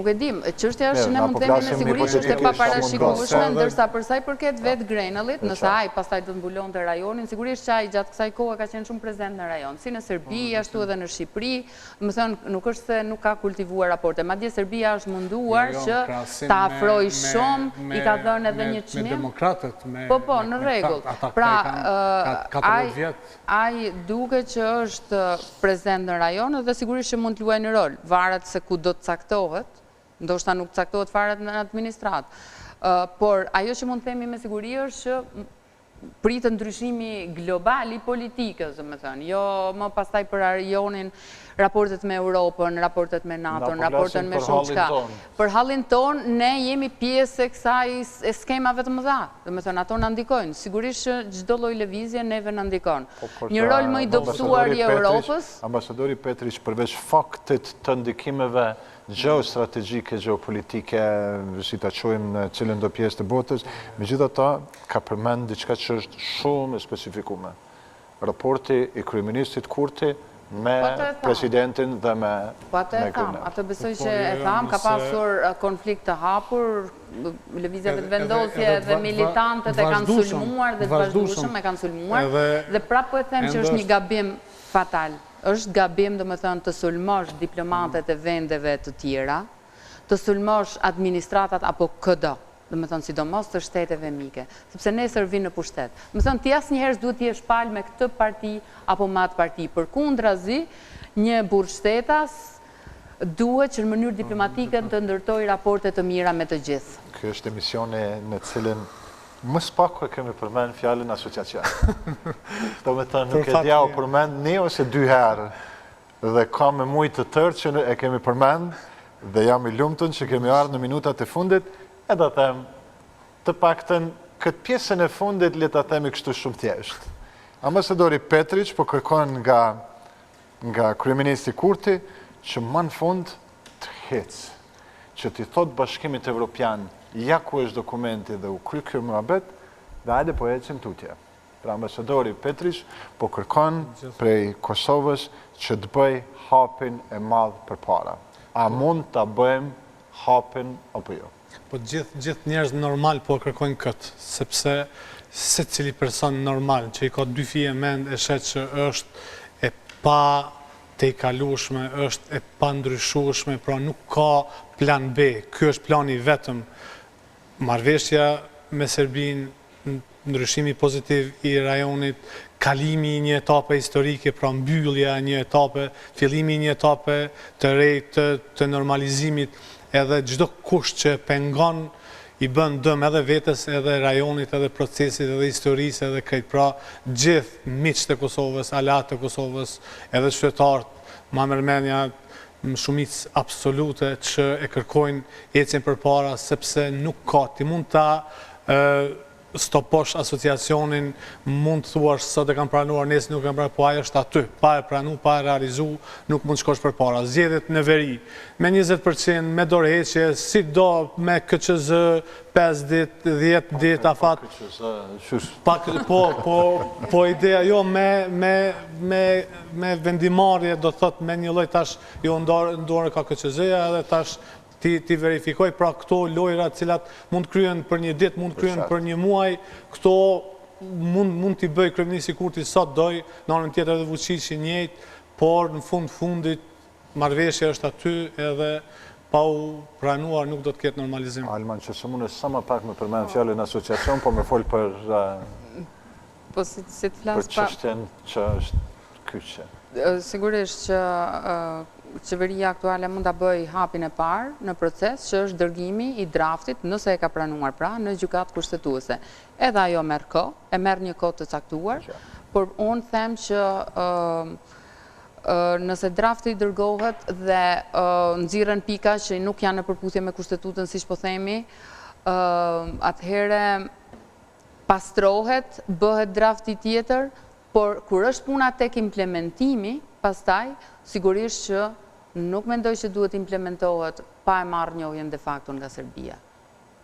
Çështja është që ne mund të themi me siguri që është e paparashikueshme, ndërsa për sa i përket vetë Grenellit, nëse ai pastaj do të mbulonte rajonin, sigurisht që ai gjatë kësaj kohe ka qenë shumë prezent në rajon, si në Serbi, ashtu edhe në Shqipëri, më thënë nuk është se nuk ka kultivuar raporte, madje Serbia është munduar që ta afrojë shumë, i ka dhënë edhe një çmim. Me demokratët, po, në rregull. Pra, ai duket që është prezent në rajon dhe sigurisht që mund të luajë një rol, varet se ku do të caktohet, ndoshta nuk caktohet fare në administratë. Por ajo që mund të themi me siguri është që pritet ndryshimi global i politikës, domethënë, jo më pastaj për rajonin, raportet me Europën, raportet me NATO-n, raportet me shumë çka. Për hallin ton, ne jemi pjesë e kësaj skemave të mëdha. Domethënë, ato na ndikojnë. Sigurisht që çdo lloj lëvizje neve na ndikon. Një rol më i dobësuar i Europës. Ambasadori Petritsch, përveç faktit të ndikimeve geostrategjike, geopolitike, si ta quajmë në cilën do pjesë të botës, megjithatë ka përmend diçka që është shumë e specifikuar. Raporti i kryeministit Kurti me presidentin dhe me Kryetarin. Atë besoj që e tham, ka pasur konflikt të hapur, lëvizjeve të vendosje dhe militantët e kanë sulmuar dhe të vazhdueshëm e kanë sulmuar dhe prapë po e them që është një gabim fatal. Është gabim, domethënë, të sulmosh diplomatët e vendeve të tjera, të sulmosh administratat apo këdo. Domethënë, sidomos të shteteve mike, sepse nesër vinë në pushtet. Domethënë, ti asnjëherë s'duhet të jesh palë me këtë parti apo me atë parti. Përkundrazi, një burr shtetas duhet që në mënyrë diplomatike të ndërtojë raporte të mira me të gjithë. Ky është emisioni në cilin më pak kemi përmend fjalën asociacion. Domethënë, nuk e dia u përmend një ose dy herë dhe ka me mujtë të tërë që e kemi përmend dhe jam i lumtur që kemi ardhur në minutat e fundit. E da them, të paktën, këtë pjesën e fundit le ta themi kështu shumë thjesht. Ambasadori Petritsch po kërkon nga kryeministri Kurti që më në fund të hecë, që t'i thot Bashkimit Evropian ja ku është dokumenti dhe u kry kjo muhabet, dhe hajde po ecim tutje. Pra ambasadori Petritsch po kërkon prej Kosovës që të bëj hapin e madh përpara. A mund ta bëjmë hapin apo jo? Po gjithë njerëz normal po kërkojnë këtë, sepse se cili person normal që i ka dy fije mend e shet që është e pa te i kalueshme, është e pa ndryshueshme, pra nuk ka plan B. Ky është plani vetëm. Marrëveshja me Serbinë, ndryshimi pozitiv i rajonit, kalimi i një etape historike, pra mbyllja një etape, fillimi i një etape të re të normalizimit, edhe çdo kusht që pengon i bën dëm edhe vetes, edhe rajonit, edhe procesit, edhe historisë, edhe krejt. Pra, gjithë miqtë e Kosovës, aleat e Kosovës, edhe qytetarët, ma mërmenja shumicë absolute që e kërkojnë ecjen përpara, sepse nuk ka. Ti mund ta stoposh asociacionin, mund të thuash sot e kanë pranuar, nesër nuk e kanë pranuar, po ajo është aty, pa e pranu, pa e realizu, nuk mund të shkosh përpara. Zgjedhjet në veri, me 20%, me dorëheqje, si do me KQZ 5 ditë, 10 ditë afat. Po ideja jo me vendimarrje, do thot me një lloj tash jo ndorë ka KQZ-ja edhe tash ti verifikoj, pra këto lojra cilat mund kryen për një ditë, mund kryen për një muaj, këto mund t'i bëj kryeministri Kurti sot doj, në anën tjetër edhe Vučići njëjtë, por në fundit marrëveshja është aty edhe pa u pranuar nuk do të ketë normalizim. Alman, që së mund e sa më pak me përmend fjalën asociacion, po me fol për çështjen që është kyçe. Sigurisht që qeveria aktuale mund ta bëj hapin e parë në proces, që është dërgimi i draftit, nëse e ka pranuar pra, në gjykatë kushtetuese. Edhe ajo merr kohë, e merr një kohë të caktuar, por unë them që nëse drafti dërgohet dhe nxirren pika që nuk janë në përputhje me kushtetutën, siç po themi, atëherë pastrohet, bëhet drafti tjetër, por kur është puna tek implementimi, pastaj sigurisht që nuk mendoj që duhet implementohet pa e marrë njohjen de facto nga Serbia.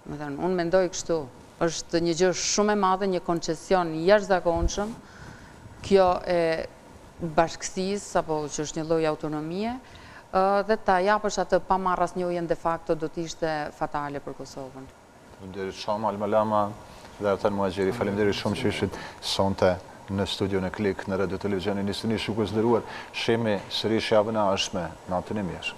Unë mendoj kështu. Është një gjë shumë e madhe, një koncesion jashtëzakonshëm, kjo e bashkësisë apo që është një lloj autonomie, dhe ta japësh atë pa marrë asnjënjohjen de facto do të ishte fatale për Kosovën. Faleminderit shumë Almalama dhe Artan Muhaxhiri. Faleminderit shumë që ishit sonte në studion e Klik në Radio Televizionin Nisëni. Shikues nderuar, shihemi sërish javën e ardhshme. Natën e mirë.